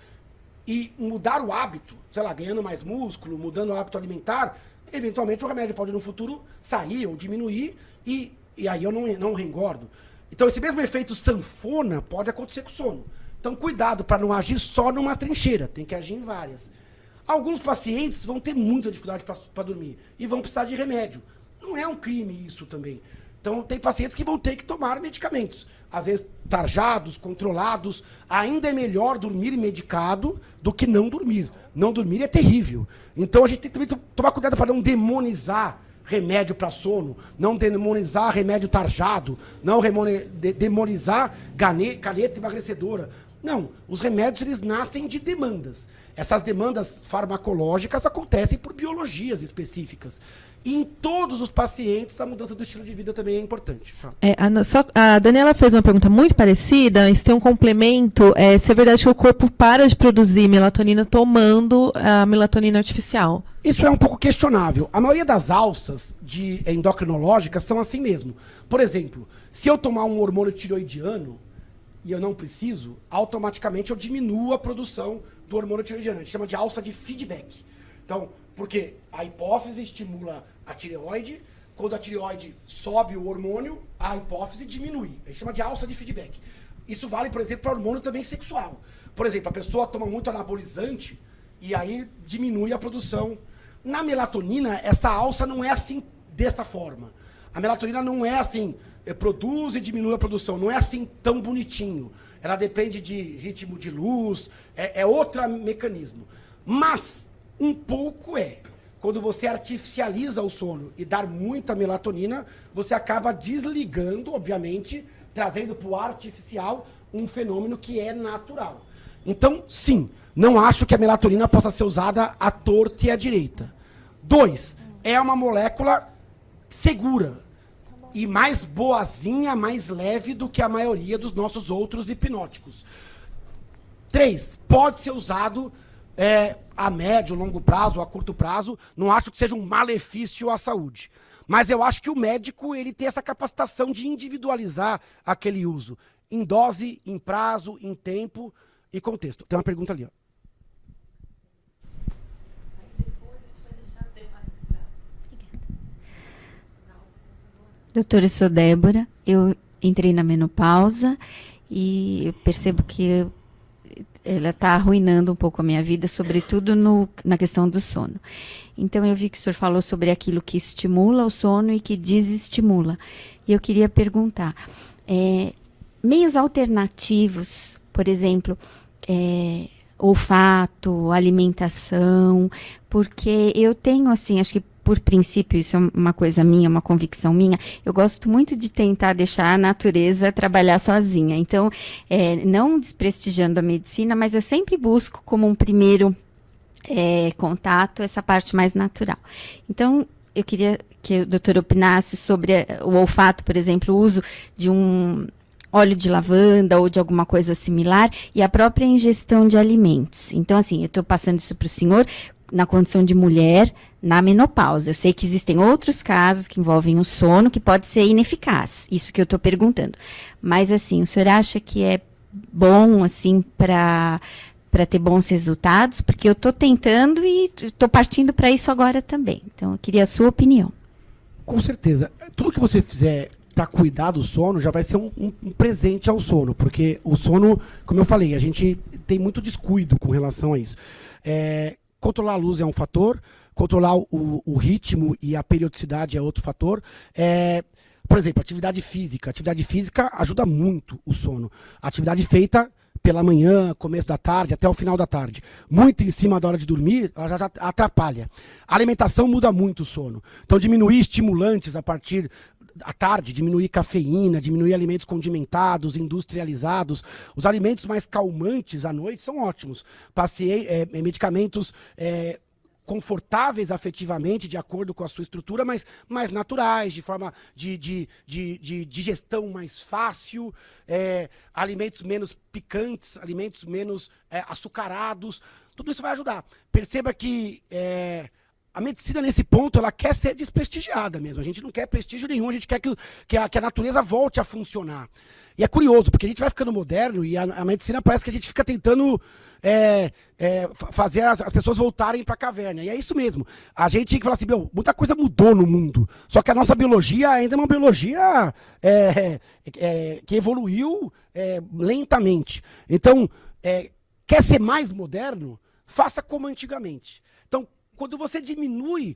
e mudar o hábito, sei lá, ganhando mais músculo, mudando o hábito alimentar, eventualmente o remédio pode no futuro sair ou diminuir e aí eu não reengordo. Então esse mesmo efeito sanfona pode acontecer com o sono. Então cuidado para não agir só numa trincheira, tem que agir em várias. Alguns pacientes vão ter muita dificuldade para dormir e vão precisar de remédio. Não é um crime isso também. Então, tem pacientes que vão ter que tomar medicamentos. Às vezes, tarjados, controlados. Ainda é melhor dormir medicado do que não dormir. Não dormir é terrível. Então, a gente tem que também tomar cuidado para não demonizar remédio para sono, não demonizar remédio tarjado, não demonizar caneta emagrecedora. Não, os remédios eles nascem de demandas. Essas demandas farmacológicas acontecem por biologias específicas. E em todos os pacientes, a mudança do estilo de vida também é importante. A Daniela fez uma pergunta muito parecida, se tem um complemento, se é verdade que o corpo para de produzir melatonina tomando a melatonina artificial. Isso é um pouco questionável. A maioria das alças endocrinológicas são assim mesmo. Por exemplo, se eu tomar um hormônio tiroidiano, e eu não preciso, automaticamente eu diminuo a produção do hormônio tiroidiano. A gente chama de alça de feedback. Então, porque a hipófise estimula a tireoide, quando a tireoide sobe o hormônio, a hipófise diminui. A gente chama de alça de feedback. Isso vale, por exemplo, para hormônio também sexual. Por exemplo, a pessoa toma muito anabolizante e aí diminui a produção. Na melatonina, essa alça não é assim dessa forma. A melatonina não é assim, produz e diminui a produção, não é assim tão bonitinho. Ela depende de ritmo de luz, é outro mecanismo. Mas, um pouco é. Quando você artificializa o sono e dar muita melatonina, você acaba desligando, obviamente, trazendo para o artificial um fenômeno que é natural. Então, sim, não acho que a melatonina possa ser usada à torta e à direita. 2, é uma molécula segura e mais boazinha, mais leve do que a maioria dos nossos outros hipnóticos. 3, pode ser usado a médio, longo prazo, a curto prazo. Não acho que seja um malefício à saúde. Mas eu acho que o médico ele tem essa capacitação de individualizar aquele uso. Em dose, em prazo, em tempo e contexto. Tem uma pergunta ali, ó. Doutora, eu sou Débora, eu entrei na menopausa e eu percebo que ela está arruinando um pouco a minha vida, sobretudo na questão do sono. Então, eu vi que o senhor falou sobre aquilo que estimula o sono e que desestimula. E eu queria perguntar, meios alternativos, por exemplo, olfato, alimentação, porque eu tenho, assim, acho que por princípio, isso é uma coisa minha, uma convicção minha, eu gosto muito de tentar deixar a natureza trabalhar sozinha. Então, não desprestigiando a medicina, mas eu sempre busco como um primeiro contato essa parte mais natural. Então, eu queria que o doutor opinasse sobre o olfato, por exemplo, o uso de um óleo de lavanda ou de alguma coisa similar e a própria ingestão de alimentos. Então, assim, eu estou passando isso para o senhor na condição de mulher na menopausa. Eu sei que existem outros casos que envolvem o sono que pode ser ineficaz. Isso que eu estou perguntando. Mas, assim, o senhor acha que é bom, assim, para ter bons resultados? Porque eu estou tentando e estou partindo para isso agora também. Então, eu queria a sua opinião. Com certeza. Tudo que você fizer para cuidar do sono já vai ser um presente ao sono. Porque o sono, como eu falei, a gente tem muito descuido com relação a isso. Controlar a luz é um fator, controlar o ritmo e a periodicidade é outro fator. Por exemplo, atividade física. Atividade física ajuda muito o sono. Atividade feita pela manhã, começo da tarde, até o final da tarde. Muito em cima da hora de dormir, ela já atrapalha. A alimentação muda muito o sono. Então, diminuir estimulantes a partir à tarde, diminuir cafeína, diminuir alimentos condimentados, industrializados. Os alimentos mais calmantes à noite são ótimos. Medicamentos confortáveis afetivamente, de acordo com a sua estrutura, mas mais naturais, de forma de digestão mais fácil, alimentos menos picantes, alimentos menos açucarados. Tudo isso vai ajudar. Perceba que a medicina, nesse ponto, ela quer ser desprestigiada mesmo. A gente não quer prestígio nenhum, a gente quer que a natureza volte a funcionar. E é curioso, porque a gente vai ficando moderno e a medicina parece que a gente fica tentando fazer as pessoas voltarem para a caverna. E é isso mesmo. A gente fala assim, muita coisa mudou no mundo. Só que a nossa biologia ainda é uma biologia que evoluiu lentamente. Então, quer ser mais moderno? Faça como antigamente. Então, quando você diminui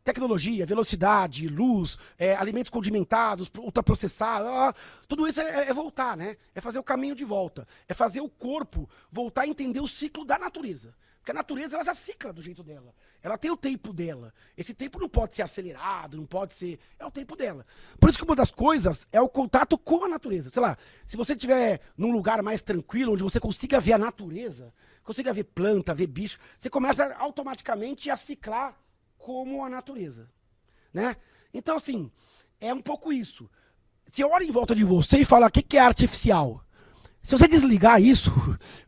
tecnologia, velocidade, luz, alimentos condimentados, ultraprocessados, tudo isso é voltar, né? É fazer o caminho de volta. É fazer o corpo voltar a entender o ciclo da natureza. Porque a natureza ela já cicla do jeito dela. Ela tem o tempo dela. Esse tempo não pode ser acelerado, não pode ser... É o tempo dela. Por isso que uma das coisas é o contato com a natureza. Sei lá, se você estiver num lugar mais tranquilo, onde você consiga ver a natureza, consiga ver planta, ver bicho, você começa automaticamente a ciclar como a natureza, né? Então, assim, é um pouco isso. Você olha em volta de você e fala, o que é artificial? Se você desligar isso,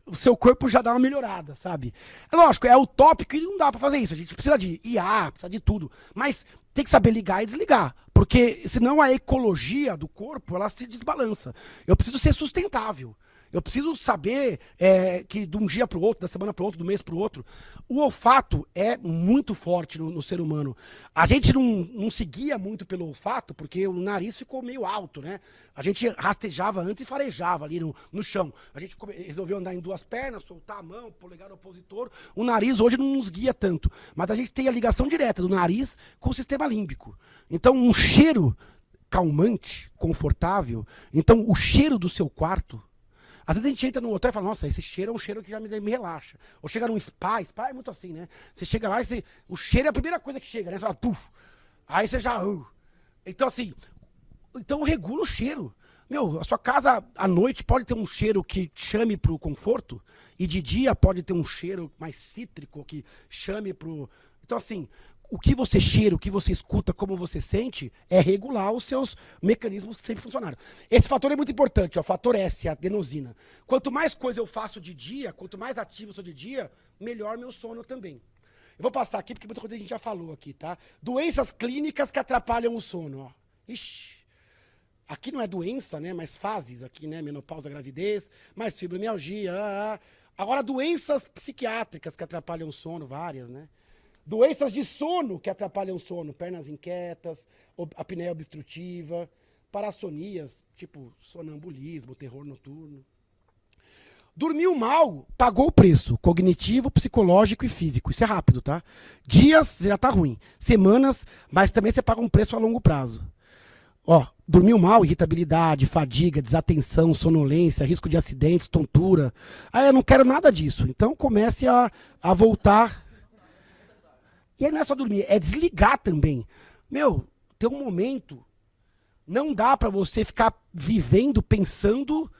o seu corpo já dá uma melhorada, sabe? É lógico, é utópico e não dá pra fazer isso. A gente precisa de IA, precisa de tudo. Mas tem que saber ligar e desligar. Porque senão a ecologia do corpo, ela se desbalança. Eu preciso ser sustentável. Eu preciso saber que de um dia para o outro, da semana para o outro, do mês para o outro. O olfato é muito forte no ser humano. A gente não se guia muito pelo olfato, porque o nariz ficou meio alto, né? A gente rastejava antes e farejava ali no chão. A gente resolveu andar em duas pernas, soltar a mão, polegar opositor. O nariz hoje não nos guia tanto. Mas a gente tem a ligação direta do nariz com o sistema límbico. Então, um cheiro calmante, confortável. Então, o cheiro do seu quarto. Às vezes a gente entra no hotel e fala, nossa, esse cheiro é um cheiro que já me relaxa. Ou chega num spa é muito assim, né? Você chega lá e o cheiro é a primeira coisa que chega, né? Você fala, puf. Aí você já... Então, assim, então regula o cheiro. Meu, a sua casa à noite pode ter um cheiro que chame pro conforto e de dia pode ter um cheiro mais cítrico que chame pro... Então, assim, o que você cheira, o que você escuta, como você sente, é regular os seus mecanismos que sempre funcionaram. Esse fator é muito importante, ó, o fator S, a adenosina. Quanto mais coisa eu faço de dia, quanto mais ativo eu sou de dia, melhor meu sono também. Eu vou passar aqui, porque muita coisa a gente já falou aqui, tá? Doenças clínicas que atrapalham o sono, ó. Ixi. Aqui não é doença, né? Mas fases aqui, né? Menopausa, gravidez, mais fibromialgia. Agora, doenças psiquiátricas que atrapalham o sono, várias, né? Doenças de sono que atrapalham o sono, pernas inquietas, apneia obstrutiva, parassonias, tipo sonambulismo, terror noturno. Dormiu mal, pagou o preço, cognitivo, psicológico e físico. Isso é rápido, tá? Dias, já tá ruim. Semanas, mas também você paga um preço a longo prazo. Ó, dormiu mal, irritabilidade, fadiga, desatenção, sonolência, risco de acidentes, tontura. Ah, eu não quero nada disso. Então comece a voltar. E aí não é só dormir, é desligar também. Meu, tem um momento, não dá pra você ficar vivendo, pensando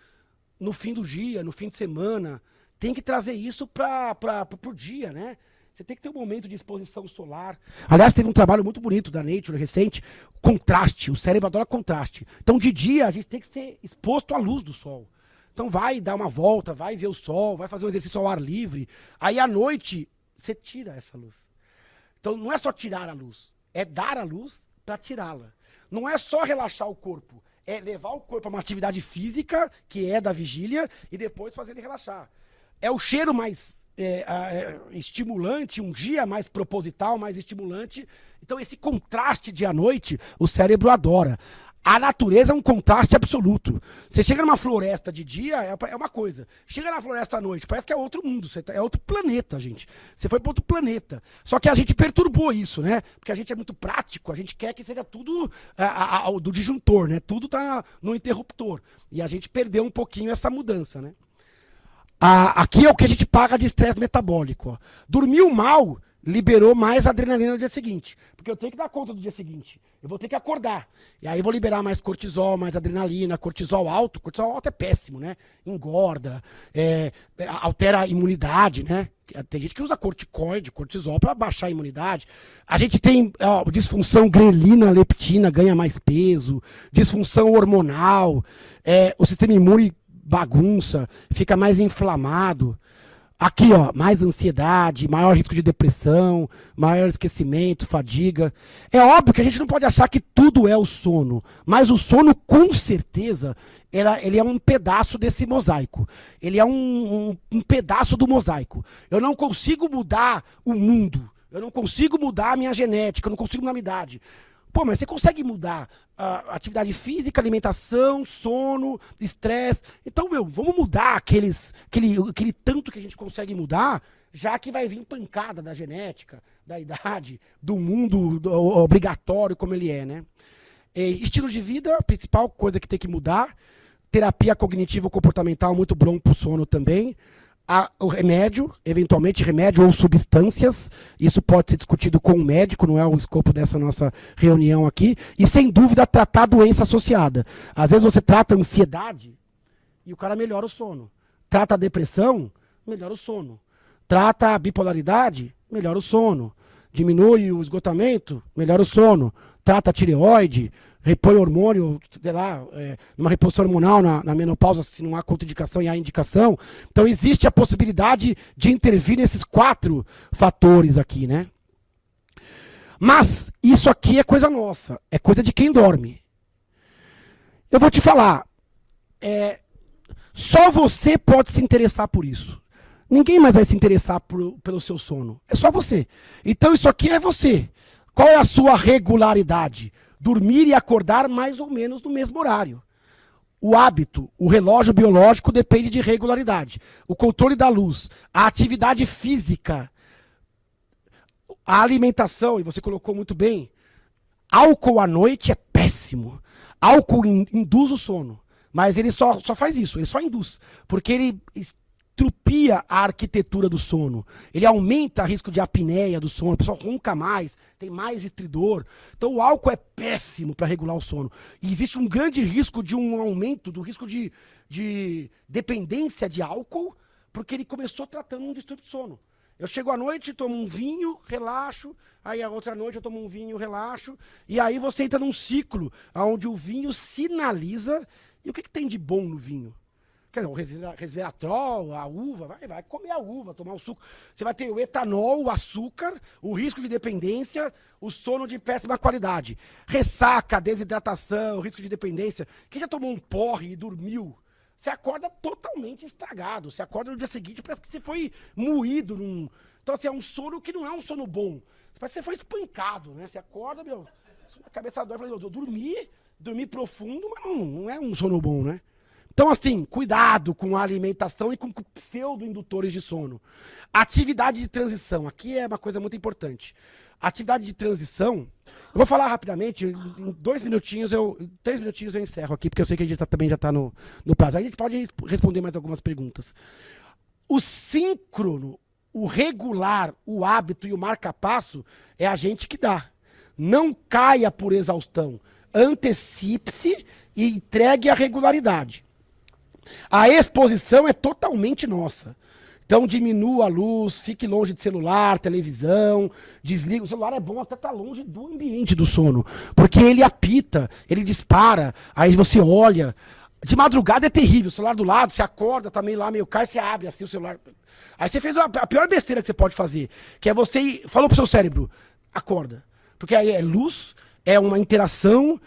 no fim do dia, no fim de semana. Tem que trazer isso pro dia, né? Você tem que ter um momento de exposição solar. Aliás, teve um trabalho muito bonito da Nature recente, contraste, o cérebro adora contraste. Então, de dia, a gente tem que ser exposto à luz do sol. Então, vai dar uma volta, vai ver o sol, vai fazer um exercício ao ar livre. Aí, à noite, você tira essa luz. Então, não é só tirar a luz, é dar a luz para tirá-la. Não é só relaxar o corpo, é levar o corpo a uma atividade física, que é da vigília, e depois fazer ele relaxar. É o cheiro mais estimulante, um dia mais proposital, mais estimulante. Então, esse contraste dia à noite, o cérebro adora. A natureza é um contraste absoluto. Você chega numa floresta de dia, é uma coisa. Chega na floresta à noite, parece que é outro mundo, é outro planeta, gente. Você foi para outro planeta. Só que a gente perturbou isso, né? Porque a gente é muito prático, a gente quer que seja tudo do disjuntor, né? Tudo tá no interruptor. E a gente perdeu um pouquinho essa mudança, né? Aqui é o que a gente paga de estresse metabólico. Ó. Dormiu mal, liberou mais adrenalina no dia seguinte. Porque eu tenho que dar conta do dia seguinte. Eu vou ter que acordar. E aí eu vou liberar mais cortisol, mais adrenalina. Cortisol alto é péssimo, né? Engorda, altera a imunidade, né? Tem gente que usa corticoide, cortisol para baixar a imunidade. A gente tem disfunção grelina, leptina, ganha mais peso. Disfunção hormonal. O sistema imune bagunça, fica mais inflamado. Aqui, ó, mais ansiedade, maior risco de depressão, maior esquecimento, fadiga. É óbvio que a gente não pode achar que tudo é o sono, mas o sono, com certeza, ele é um pedaço desse mosaico. Ele é um pedaço do mosaico. Eu não consigo mudar o mundo, eu não consigo mudar a minha genética, eu não consigo mudar a minha idade. Pô, mas você consegue mudar a atividade física, alimentação, sono, estresse. Então, vamos mudar aquele tanto que a gente consegue mudar, já que vai vir pancada da genética, da idade, do mundo obrigatório como ele é, né? Estilo de vida, a principal coisa que tem que mudar. Terapia cognitivo-comportamental, muito bom para o sono também. O remédio, eventualmente remédio ou substâncias, isso pode ser discutido com o médico, não é o escopo dessa nossa reunião aqui, e sem dúvida tratar a doença associada. Às vezes você trata a ansiedade e o cara melhora o sono. Trata a depressão, melhora o sono. Trata a bipolaridade, melhora o sono. Diminui o esgotamento, melhora o sono. Trata a tireoide, repõe hormônio, sei lá, numa reposição hormonal na menopausa, se não há contraindicação e há indicação. Então existe a possibilidade de intervir nesses 4 fatores aqui, né? Mas isso aqui é coisa nossa, é coisa de quem dorme. Eu vou te falar, Só você pode se interessar por isso. Ninguém mais vai se interessar pelo seu sono. É só você. Então isso aqui é você. Qual é a sua regularidade? Dormir e acordar mais ou menos no mesmo horário. O hábito, o relógio biológico depende de regularidade. O controle da luz, a atividade física, a alimentação, e você colocou muito bem, álcool à noite é péssimo. Álcool induz o sono. Mas ele só faz isso, ele só induz. Porque ele estrupia a arquitetura do sono. Ele aumenta o risco de apneia do sono, a pessoa ronca mais, tem mais estridor. Então o álcool é péssimo para regular o sono. E existe um grande risco de um aumento do risco de dependência de álcool, porque ele começou tratando um distúrbio de sono. Eu chego à noite, tomo um vinho, relaxo, aí a outra noite eu tomo um vinho, relaxo, e aí você entra num ciclo onde o vinho sinaliza. E o que tem de bom no vinho? Quer dizer, o resveratrol, a uva, vai comer a uva, tomar o suco. Você vai ter o etanol, o açúcar, o risco de dependência, o sono de péssima qualidade. Ressaca, desidratação, risco de dependência. Quem já tomou um porre e dormiu? Você acorda totalmente estragado. Você acorda no dia seguinte, parece que você foi moído num... Então, assim, é um sono que não é um sono bom. Parece que você foi espancado, né? Você acorda, a cabeça dói, eu dormi profundo, mas não é um sono bom, né? Então, assim, cuidado com a alimentação e com pseudo-indutores de sono. Atividade de transição. Aqui é uma coisa muito importante. Atividade de transição, eu vou falar rapidamente, em 3 minutinhos eu encerro aqui, porque eu sei que a gente também já está no prazo. Aí a gente pode responder mais algumas perguntas. O síncrono, o regular, o hábito e o marca-passo é a gente que dá. Não caia por exaustão. Antecipe-se e entregue a regularidade. A exposição é totalmente nossa. Então diminua a luz, fique longe de celular, televisão, desliga. O celular é bom até estar longe do ambiente do sono, porque ele apita, ele dispara, aí você olha. De madrugada é terrível, o celular do lado, você acorda, tá meio lá, meio cai, você abre assim o celular. Aí você fez a pior besteira que você pode fazer, que é você falou pro seu cérebro, acorda. Porque aí é luz, é uma interação,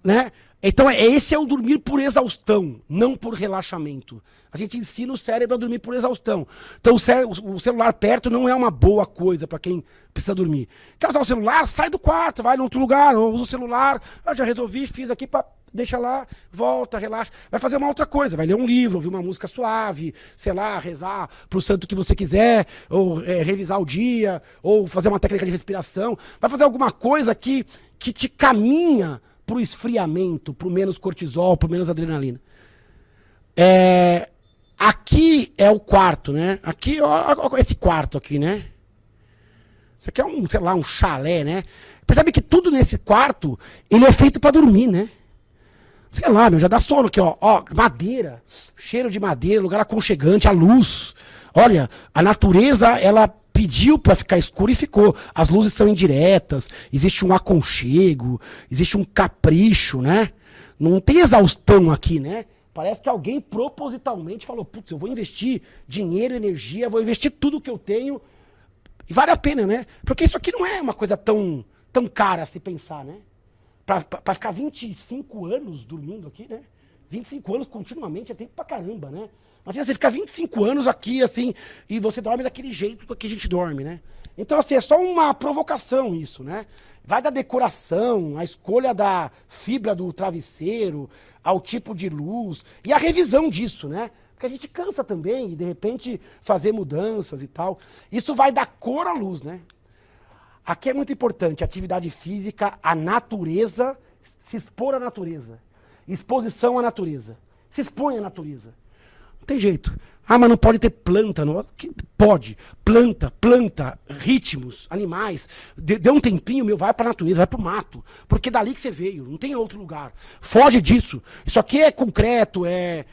né? Então esse é o dormir por exaustão, não por relaxamento. A gente ensina o cérebro a dormir por exaustão. Então o celular perto não é uma boa coisa para quem precisa dormir. Quer usar o celular? Sai do quarto, vai em outro lugar, ou usa o celular. Eu já resolvi, fiz aqui, deixa lá, volta, relaxa. Vai fazer uma outra coisa, vai ler um livro, ouvir uma música suave, sei lá, rezar pro santo que você quiser, ou revisar o dia, ou fazer uma técnica de respiração. Vai fazer alguma coisa que te caminha pro esfriamento, pro menos cortisol, pro menos adrenalina. Aqui é o quarto, né? Aqui, ó, esse quarto aqui, né? Isso aqui é um chalé, né? Percebe que tudo nesse quarto, ele é feito para dormir, né? Sei lá, já dá sono aqui, ó. Madeira, cheiro de madeira, lugar aconchegante, a luz. Olha, a natureza, ela pediu para ficar escuro e ficou. As luzes são indiretas, existe um aconchego, existe um capricho, né? Não tem exaustão aqui, né? Parece que alguém propositalmente falou, putz, eu vou investir dinheiro, energia, vou investir tudo que eu tenho. E vale a pena, né? Porque isso aqui não é uma coisa tão cara a se pensar, né? Pra ficar 25 anos dormindo aqui, né? 25 anos continuamente é tempo pra caramba, né? Imagina você ficar 25 anos aqui, assim, e você dorme daquele jeito que a gente dorme, né? Então, assim, é só uma provocação isso, né? Vai da decoração, a escolha da fibra do travesseiro, ao tipo de luz, e a revisão disso, né? Porque a gente cansa também, e de repente fazer mudanças e tal. Isso vai da cor à luz, né? Aqui é muito importante, atividade física, a natureza, se expor à natureza. Exposição à natureza. Se expõe à natureza. Não tem jeito. Ah, mas não pode ter planta. Não. Pode. Planta, ritmos, animais. Dê um tempinho, vai para a natureza, vai para o mato. Porque é dali que você veio, não tem outro lugar. Foge disso. Isso aqui é concreto, é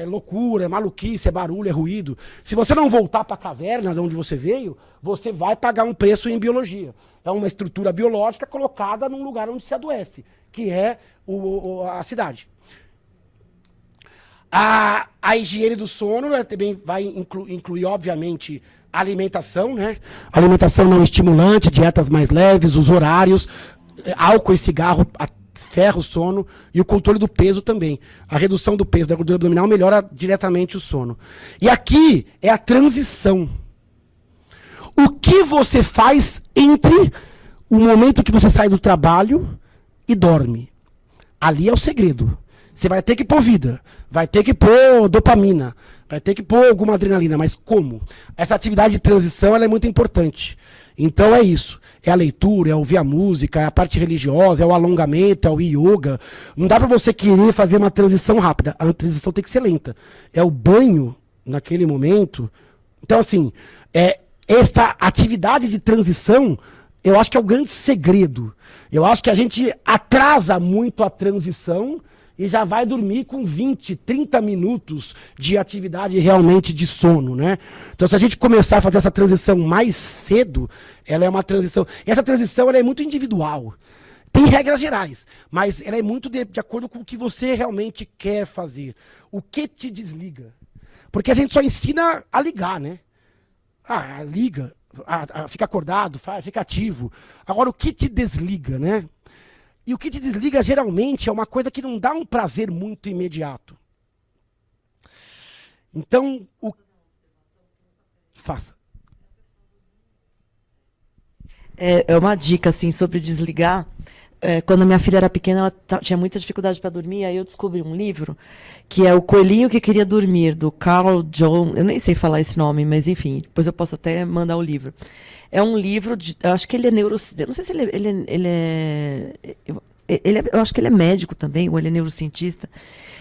loucura, é maluquice, é barulho, é ruído. Se você não voltar para a caverna de onde você veio, você vai pagar um preço em biologia. É uma estrutura biológica colocada num lugar onde se adoece, que é a cidade. A higiene do sono, né, também vai incluir, obviamente, a alimentação, né? Alimentação não estimulante, dietas mais leves, os horários, álcool e cigarro ferra o sono e o controle do peso também. A redução do peso da gordura abdominal melhora diretamente o sono. E aqui é a transição. O que você faz entre o momento que você sai do trabalho e dorme? Ali é o segredo. Você vai ter que pôr vida, vai ter que pôr dopamina, vai ter que pôr alguma adrenalina, mas como? Essa atividade de transição ela é muito importante. Então é isso. É a leitura, é ouvir a música, é a parte religiosa, é o alongamento, é o yoga. Não dá para você querer fazer uma transição rápida. A transição tem que ser lenta. É o banho naquele momento. Então, assim, esta atividade de transição, eu acho que é o grande segredo. Eu acho que a gente atrasa muito a transição e já vai dormir com 20, 30 minutos de atividade realmente de sono, né? Então, se a gente começar a fazer essa transição mais cedo, ela é uma transição... E essa transição ela é muito individual. Tem regras gerais, mas ela é muito de acordo com o que você realmente quer fazer. O que te desliga? Porque a gente só ensina a ligar, né? Liga, fica acordado, fica ativo. Agora, o que te desliga, né? E o que te desliga, geralmente, é uma coisa que não dá um prazer muito imediato. Então, faça. É uma dica, assim, sobre desligar. Quando minha filha era pequena, ela tinha muita dificuldade para dormir, aí eu descobri um livro, que é O Coelhinho que Queria Dormir, do Carl Jung. Eu nem sei falar esse nome, mas enfim, depois eu posso até mandar o livro. É um livro, eu acho que ele é neurocientista, não sei se eu acho que ele é médico também, ou ele é neurocientista,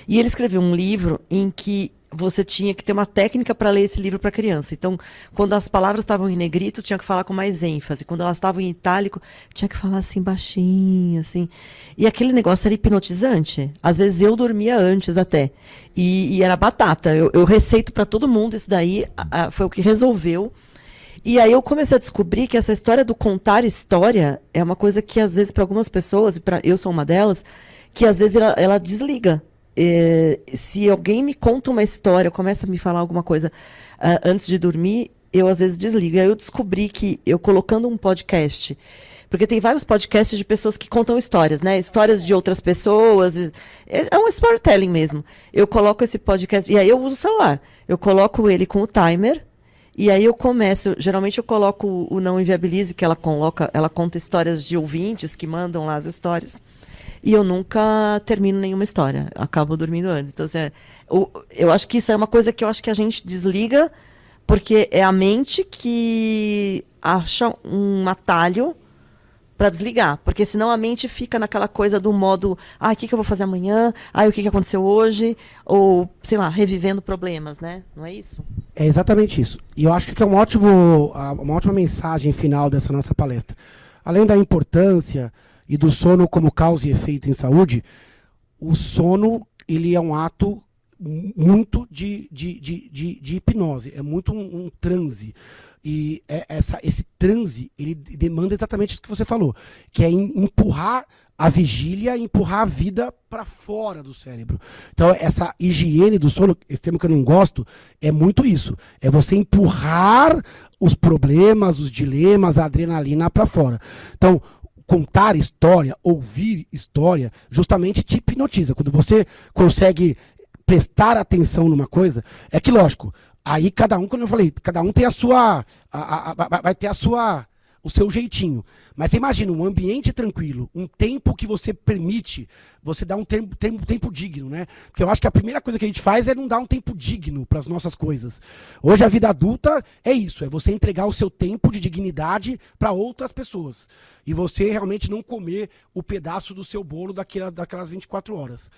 e ele escreveu um livro em que você tinha que ter uma técnica para ler esse livro para criança. Então, quando as palavras estavam em negrito, tinha que falar com mais ênfase. Quando elas estavam em itálico, tinha que falar assim, baixinho, assim. E aquele negócio era hipnotizante. Às vezes eu dormia antes até. E era batata. Eu receito para todo mundo isso daí, foi o que resolveu. E aí eu comecei a descobrir que essa história do contar história é uma coisa que, às vezes, para algumas pessoas, e eu sou uma delas, que às vezes ela desliga. Se alguém me conta uma história, começa a me falar alguma coisa antes de dormir, eu às vezes desligo. E aí eu descobri que eu colocando um podcast, porque tem vários podcasts de pessoas que contam histórias, né? Histórias de outras pessoas, é um storytelling mesmo. Eu coloco esse podcast, e aí eu uso o celular, eu coloco ele com o timer, e aí eu começo, geralmente eu coloco o Não Inviabilize, que ela conta histórias de ouvintes que mandam lá as histórias. E eu nunca termino nenhuma história. Acabo dormindo antes. Então, assim, eu acho que isso é uma coisa que eu acho que a gente desliga, porque é a mente que acha um atalho para desligar. Porque senão a mente fica naquela coisa do modo, o que eu vou fazer amanhã? O que aconteceu hoje? Ou, sei lá, revivendo problemas, né? Não é isso? É exatamente isso. E eu acho que é uma ótima mensagem final dessa nossa palestra. Além da importância e do sono como causa e efeito em saúde, o sono ele é um ato muito de hipnose, é muito um transe. E esse transe, ele demanda exatamente o que você falou, que é empurrar a vigília, empurrar a vida para fora do cérebro. Então, essa higiene do sono, esse termo que eu não gosto, é muito isso. É você empurrar os problemas, os dilemas, a adrenalina para fora. Então, contar história, ouvir história, justamente te hipnotiza. Quando você consegue prestar atenção numa coisa, é que, lógico, aí cada um, como eu falei, cada um tem a sua, vai ter o seu jeitinho. Mas você imagina um ambiente tranquilo, um tempo que você permite, você dá um tempo digno, né? Porque eu acho que a primeira coisa que a gente faz é não dar um tempo digno para as nossas coisas. Hoje a vida adulta é isso, é você entregar o seu tempo de dignidade para outras pessoas. E você realmente não comer o pedaço do seu bolo daquelas 24 horas.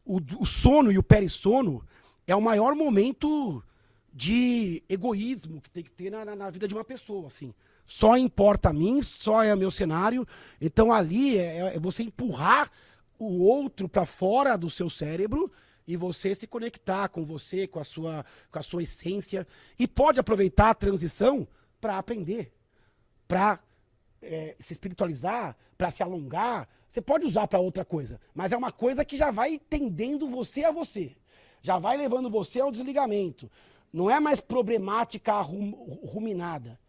O sono e o perissono é o maior momento de egoísmo que tem que ter na vida de uma pessoa, assim. Só importa a mim, só é o meu cenário. Então ali é você empurrar o outro para fora do seu cérebro e você se conectar com você, com a sua essência. E pode aproveitar a transição para aprender, para se espiritualizar, para se alongar. Você pode usar para outra coisa, mas é uma coisa que já vai tendendo você a você. Já vai levando você ao desligamento. Não é mais problemática ruminada.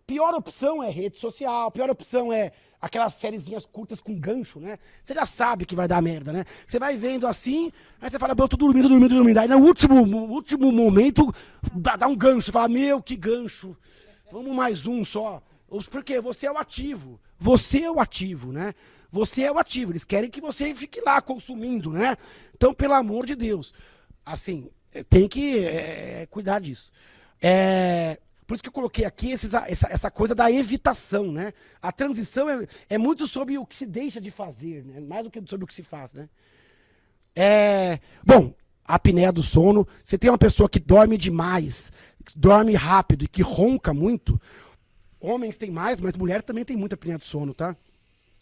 pior opção é rede social, a pior opção é aquelas sériezinhas curtas com gancho, né? Você já sabe que vai dar merda, né? Você vai vendo assim, aí você fala, eu tô dormindo. Aí no último momento, dá um gancho. Você fala, meu, que gancho. Vamos mais um só. Porque você é o ativo. Você é o ativo, né? Você é o ativo. Eles querem que você fique lá consumindo, né? Então, pelo amor de Deus. Assim, tem que cuidar disso. Por isso que eu coloquei aqui essa coisa da evitação, né? A transição é muito sobre o que se deixa de fazer, né? Mais do que sobre o que se faz, né? Bom, a apneia do sono. Você tem uma pessoa que dorme demais, dorme rápido e que ronca muito. Homens têm mais, mas mulher também tem muita apneia do sono, tá?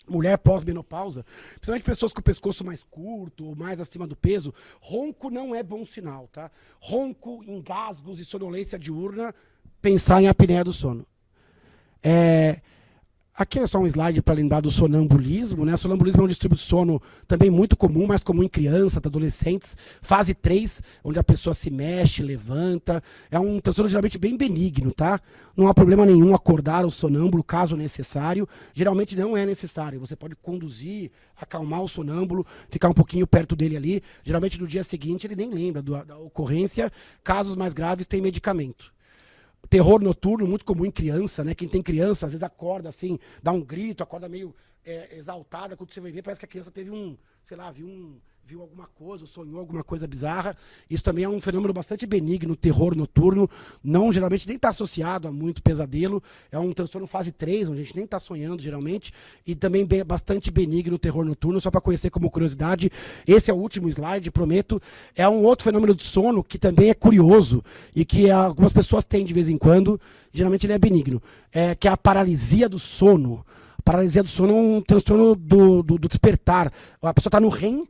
Mulher pós-menopausa, principalmente pessoas com o pescoço mais curto ou mais acima do peso, ronco não é bom sinal, tá? Ronco, engasgos e sonolência diurna, pensar em apneia do sono. Aqui é só um slide para lembrar do sonambulismo, né? O sonambulismo é um distúrbio de sono também muito comum, mais comum em crianças, adolescentes. Fase 3, onde a pessoa se mexe, levanta. É um transtorno geralmente bem benigno, tá? Não há problema nenhum acordar o sonâmbulo, caso necessário. Geralmente não é necessário. Você pode conduzir, acalmar o sonâmbulo, ficar um pouquinho perto dele ali. Geralmente no dia seguinte ele nem lembra da ocorrência. Casos mais graves tem medicamento. Terror noturno, muito comum em criança, né? Quem tem criança, às vezes acorda assim, dá um grito, acorda meio exaltada. Quando você vai ver, parece que a criança teve viu alguma coisa, sonhou alguma coisa bizarra. Isso também é um fenômeno bastante benigno, terror noturno. Não, geralmente nem está associado a muito pesadelo. É um transtorno fase 3, onde a gente nem está sonhando, geralmente. E também bastante benigno o terror noturno, só para conhecer como curiosidade. Esse é o último slide, prometo. É um outro fenômeno de sono que também é curioso e que algumas pessoas têm de vez em quando. Geralmente ele é benigno. Que é a paralisia do sono. Paralisia do sono é um transtorno do despertar. A pessoa está no REM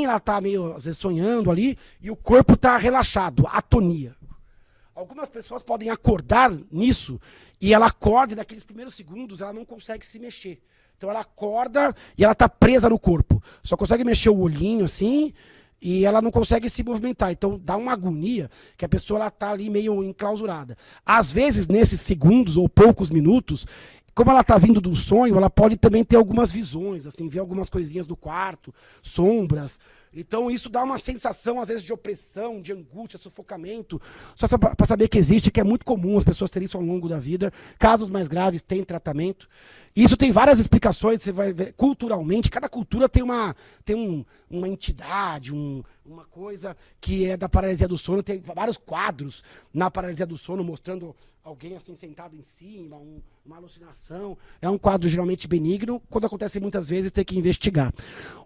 ela está meio, às vezes, sonhando ali, e o corpo está relaxado, atonia. Algumas pessoas podem acordar nisso, e ela acorda, e naqueles primeiros segundos ela não consegue se mexer. Então ela acorda e ela está presa no corpo. Só consegue mexer o olhinho assim, e ela não consegue se movimentar. Então dá uma agonia que a pessoa está ali meio enclausurada. Às vezes, nesses segundos ou poucos minutos, como ela está vindo do sonho, ela pode também ter algumas visões, assim, ver algumas coisinhas do quarto, sombras. Então isso dá uma sensação, às vezes, de opressão, de angústia, sufocamento. Só para saber que existe, que é muito comum as pessoas terem isso ao longo da vida. Casos mais graves têm tratamento. E isso tem várias explicações, você vai ver, culturalmente, cada cultura tem uma entidade, uma coisa que é da paralisia do sono. Tem vários quadros na paralisia do sono mostrando alguém assim sentado em cima, uma alucinação. É um quadro geralmente benigno. Quando acontece muitas vezes, tem que investigar.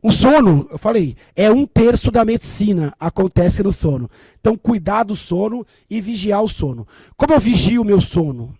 O sono, eu falei, é 1/3 da medicina, acontece no sono. Então, cuidar do sono e vigiar o sono. Como eu vigio o meu sono?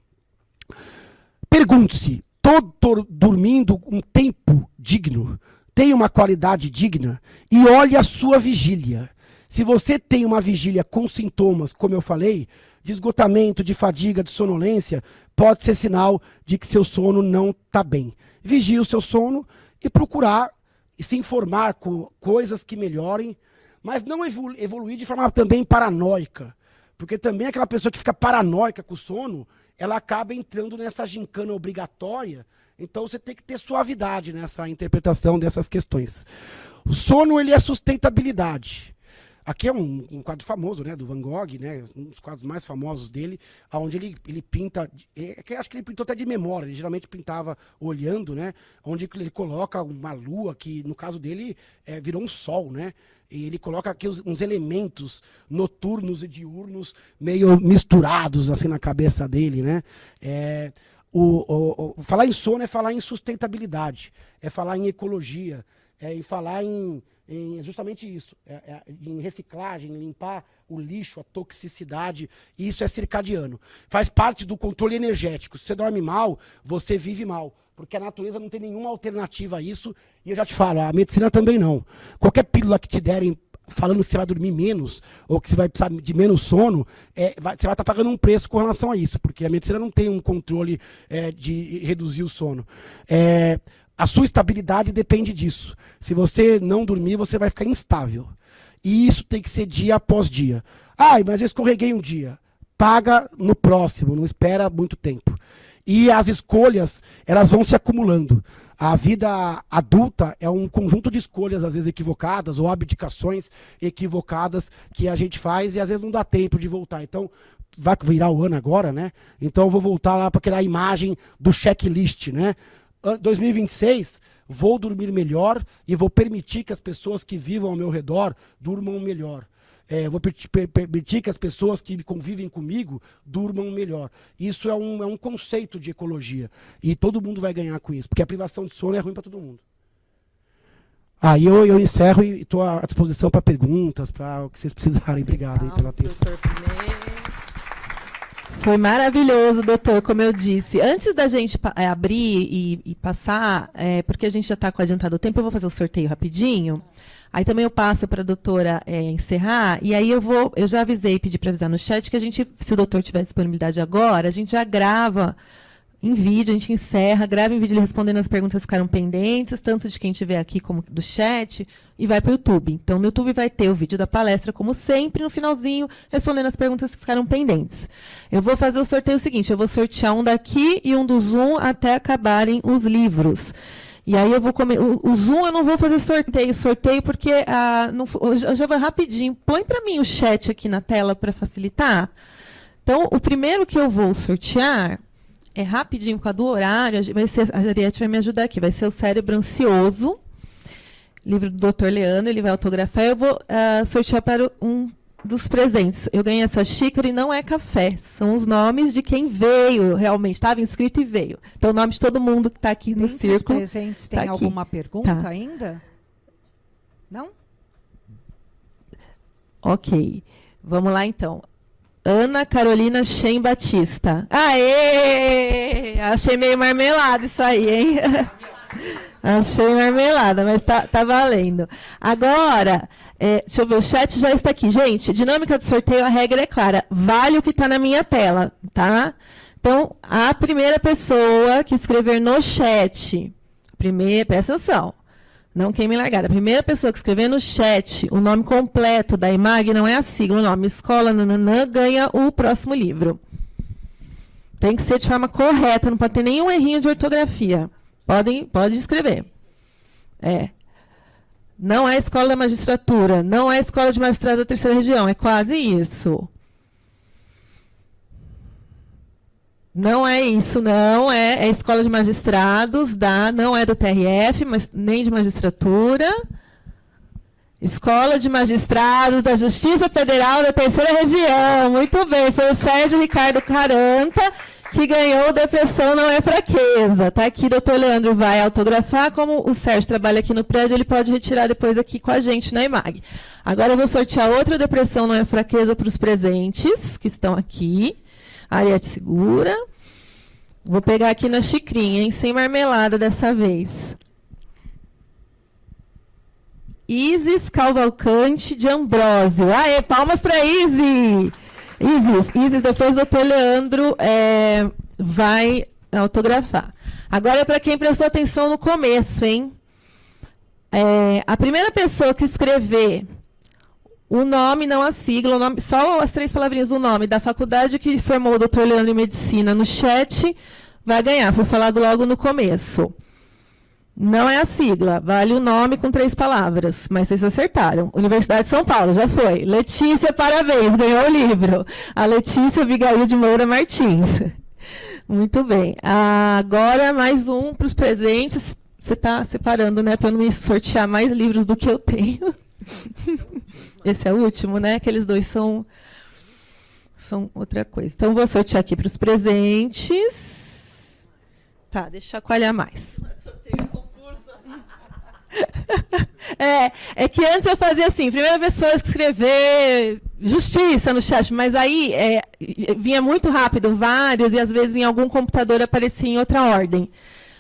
Pergunte-se, estou dormindo um tempo digno? Tem uma qualidade digna? E olhe a sua vigília. Se você tem uma vigília com sintomas, como eu falei, de esgotamento, de fadiga, de sonolência, pode ser sinal de que seu sono não está bem. Vigie o seu sono e procurar e se informar com coisas que melhorem, mas não evoluir de forma também paranoica. Porque também aquela pessoa que fica paranoica com o sono, ela acaba entrando nessa gincana obrigatória. Então você tem que ter suavidade nessa interpretação dessas questões. O sono, ele é sustentabilidade. Aqui é um quadro famoso, né, do Van Gogh, né, um dos quadros mais famosos dele, onde ele pinta, acho que ele pintou até de memória, ele geralmente pintava olhando, né, onde ele coloca uma lua, que no caso dele virou um sol, né, e ele coloca aqui uns elementos noturnos e diurnos meio misturados assim na cabeça dele, né. Falar em sono é falar em sustentabilidade, é falar em ecologia, e falar em justamente isso, em reciclagem, limpar o lixo, a toxicidade, e isso é circadiano. Faz parte do controle energético. Se você dorme mal, você vive mal, porque a natureza não tem nenhuma alternativa a isso, e eu já te falo, a medicina também não. Qualquer pílula que te derem falando que você vai dormir menos, ou que você vai precisar de menos sono, você vai estar pagando um preço com relação a isso, porque a medicina não tem um controle de reduzir o sono. A sua estabilidade depende disso. Se você não dormir, você vai ficar instável. E isso tem que ser dia após dia. Mas eu escorreguei um dia. Paga no próximo, não espera muito tempo. e as escolhas, elas vão se acumulando. A vida adulta é um conjunto de escolhas, às vezes equivocadas, ou abdicações equivocadas que a gente faz e às vezes não dá tempo de voltar. Então, vai virar o ano agora, né? Então eu vou voltar lá para aquela imagem do checklist, né? 2026, vou dormir melhor e vou permitir que as pessoas que vivam ao meu redor durmam melhor. Vou permitir que as pessoas que convivem comigo durmam melhor. Isso é um conceito de ecologia. E todo mundo vai ganhar com isso, porque a privação de sono é ruim para todo mundo. Aí eu encerro e estou à disposição para perguntas, para o que vocês precisarem. Obrigado aí pela atenção. Foi maravilhoso, doutor, como eu disse. Antes da gente abrir e passar, porque a gente já está com adiantado o tempo, eu vou fazer o sorteio rapidinho. Aí também eu passo para a doutora encerrar, e aí eu já avisei, pedi para avisar no chat, que a gente, se o doutor tiver disponibilidade agora, a gente já grava em vídeo, a gente encerra, grava em vídeo ele respondendo as perguntas que ficaram pendentes, tanto de quem estiver aqui como do chat, e vai para o YouTube. Então, no YouTube vai ter o vídeo da palestra, como sempre, no finalzinho, respondendo as perguntas que ficaram pendentes. Eu vou fazer o sorteio seguinte, eu vou sortear um daqui e um do Zoom até acabarem os livros. E aí eu vou o Zoom eu não vou fazer sorteio porque eu já vou rapidinho. Põe para mim o chat aqui na tela para facilitar. Então, o primeiro que eu vou sortear é rapidinho, por causa do horário, a Ariete vai me ajudar aqui. Vai ser o Cérebro Ansioso, livro do Dr. Leandro, ele vai autografar. Eu vou sortear para um dos presentes. Eu ganhei essa xícara e não é café. São os nomes de quem veio, realmente. Estava inscrito e veio. Então, o nome de todo mundo que está aqui no círculo. Os presentes tem alguma pergunta ainda? Não? Ok. Vamos lá, então. Ana Carolina Shem Batista. Aê! Achei meio marmelada isso aí, hein? Achei marmelada, mas tá valendo. Agora, deixa eu ver, o chat já está aqui. Gente, dinâmica do sorteio, a regra é clara. Vale o que está na minha tela, tá? Então, a primeira pessoa que escrever no chat, presta atenção, não queime largada. A primeira pessoa que escrever no chat o nome completo da IMAG, não é a sigla, o nome escola, nananã, ganha o próximo livro. Tem que ser de forma correta, não pode ter nenhum errinho de ortografia. Pode escrever. Não é escola da magistratura, não é escola de magistrados da terceira região, é quase isso. Não é isso, não é escola de magistrados, não é do TRF, mas nem de magistratura. Escola de Magistrados da Justiça Federal da Terceira Região. Muito bem, foi o Sérgio Ricardo Caranta que ganhou Depressão Não é Fraqueza. Tá aqui, doutor Leandro vai autografar. Como o Sérgio trabalha aqui no prédio, ele pode retirar depois aqui com a gente na IMAG. Agora eu vou sortear outra Depressão Não é Fraqueza para os presentes que estão aqui. Ariete segura. Vou pegar aqui na xicrinha, hein? Sem marmelada dessa vez. Isis Cavalcante de Ambrósio. Aê, palmas para Isis! Isis, depois o doutor Leandro vai autografar. Agora, para quem prestou atenção no começo, hein? A primeira pessoa que escrever o nome, não a sigla, o nome, só as 3 palavrinhas do nome da faculdade que formou o doutor Leandro em Medicina no chat, vai ganhar. Foi falado logo no começo. Não é a sigla, vale o nome com 3 palavras, mas vocês acertaram. Universidade de São Paulo, já foi. Letícia, parabéns, ganhou o livro. A Letícia Abigail de Moura Martins. Muito bem. Agora, mais um para os presentes. Você está separando, né, para eu não me sortear mais livros do que eu tenho. Esse é o último, né? Aqueles 2 são outra coisa. Então, vou sortear aqui para os presentes. Tá, deixa eu chacoalhar mais. É que antes eu fazia assim, primeira pessoa que escrever justiça no chat, mas aí vinha muito rápido, vários, e às vezes em algum computador aparecia em outra ordem.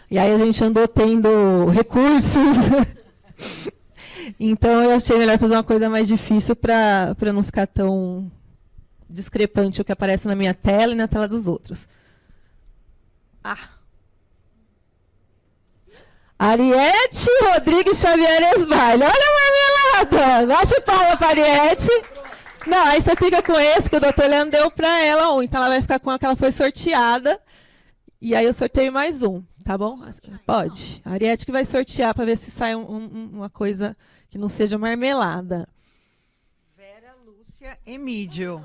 E aí a gente andou tendo recursos. Então eu achei melhor fazer uma coisa mais difícil para não ficar tão discrepante o que aparece na minha tela e na tela dos outros. Ariete Rodrigues Xavier Esbaile. Olha a marmelada! Bate palma para Ariete. Não, aí você fica com esse que o doutor Leandro deu para ela. Então ela vai ficar com a que ela foi sorteada. E aí eu sorteio mais um, tá bom? Pode. A Ariete que vai sortear para ver se sai uma coisa que não seja marmelada. Vera Lúcia Emídio.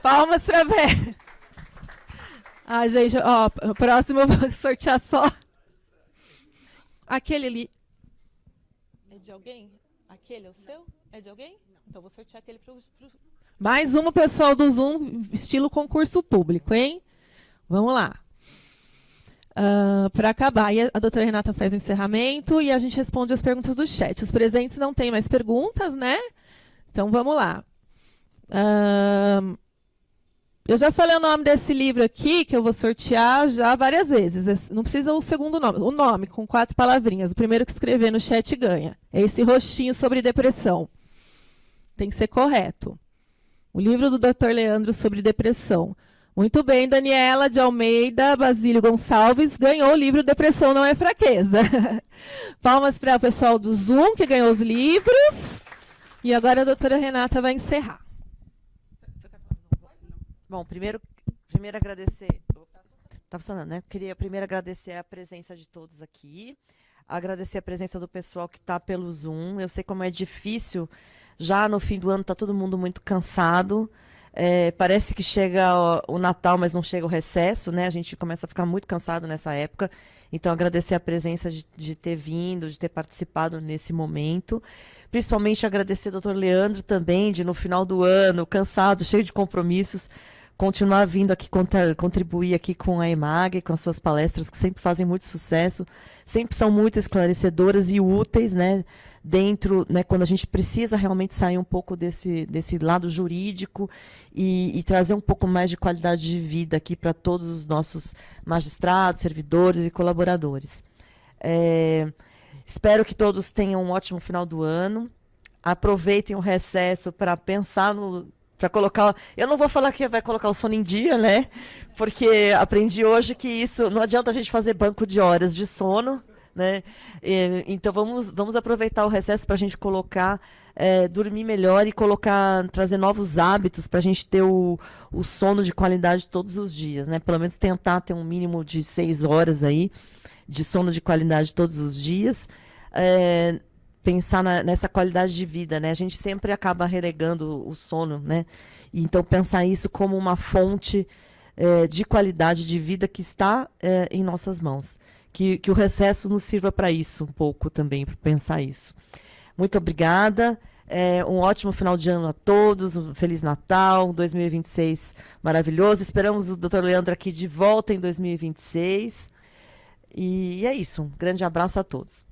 Palmas para Vera. Gente, ó, próximo eu vou sortear só. Aquele ali. É de alguém? Aquele é o seu? É de alguém? Então eu vou sortear aquele pro... Mais uma, pessoal do Zoom, estilo concurso público, hein? Vamos lá. Para acabar, a doutora Renata faz o encerramento e a gente responde as perguntas do chat. Os presentes não têm mais perguntas, né? Então, vamos lá. Eu já falei o nome desse livro aqui, que eu vou sortear já várias vezes. Não precisa o segundo nome. O nome, com 4 palavrinhas. O primeiro que escrever no chat ganha. É esse roxinho sobre depressão. Tem que ser correto. O livro do Dr. Leandro sobre depressão. Muito bem, Daniela de Almeida Basílio Gonçalves ganhou o livro Depressão Não é Fraqueza. Palmas para o pessoal do Zoom, que ganhou os livros. E agora a doutora Renata vai encerrar. Bom, primeiro agradecer... Tá funcionando, né? Queria primeiro agradecer a presença de todos aqui. Agradecer a presença do pessoal que está pelo Zoom. Eu sei como é difícil. Já no fim do ano está todo mundo muito cansado. Parece que chega o Natal, mas não chega o recesso, né? A gente começa a ficar muito cansado nessa época. Então, agradecer a presença de ter vindo, de ter participado nesse momento. Principalmente agradecer ao Dr. Leandro também, de no final do ano, cansado, cheio de compromissos, continuar vindo aqui contribuir aqui com a EMAG, com as suas palestras, que sempre fazem muito sucesso, sempre são muito esclarecedoras e úteis, né? Dentro, né, quando a gente precisa realmente sair um pouco desse lado jurídico e trazer um pouco mais de qualidade de vida aqui para todos os nossos magistrados, servidores e colaboradores. Espero que todos tenham um ótimo final do ano. Aproveitem o recesso para pensar para colocar... Eu não vou falar que vai colocar o sono em dia, né? Porque aprendi hoje que isso... Não adianta a gente fazer banco de horas de sono, né? Então vamos aproveitar o recesso para a gente colocar, dormir melhor e trazer novos hábitos para a gente ter o sono de qualidade todos os dias, né? Pelo menos tentar ter um mínimo de 6 horas aí de sono de qualidade todos os dias. Pensar nessa qualidade de vida, né? A gente sempre acaba relegando o sono, né? Então pensar isso como uma fonte de qualidade de vida que está em nossas mãos. Que o recesso nos sirva para isso um pouco também, para pensar isso. Muito obrigada. Um ótimo final de ano a todos. Um Feliz Natal, 2026 maravilhoso. Esperamos o Dr. Leandro aqui de volta em 2026. E é isso. Um grande abraço a todos.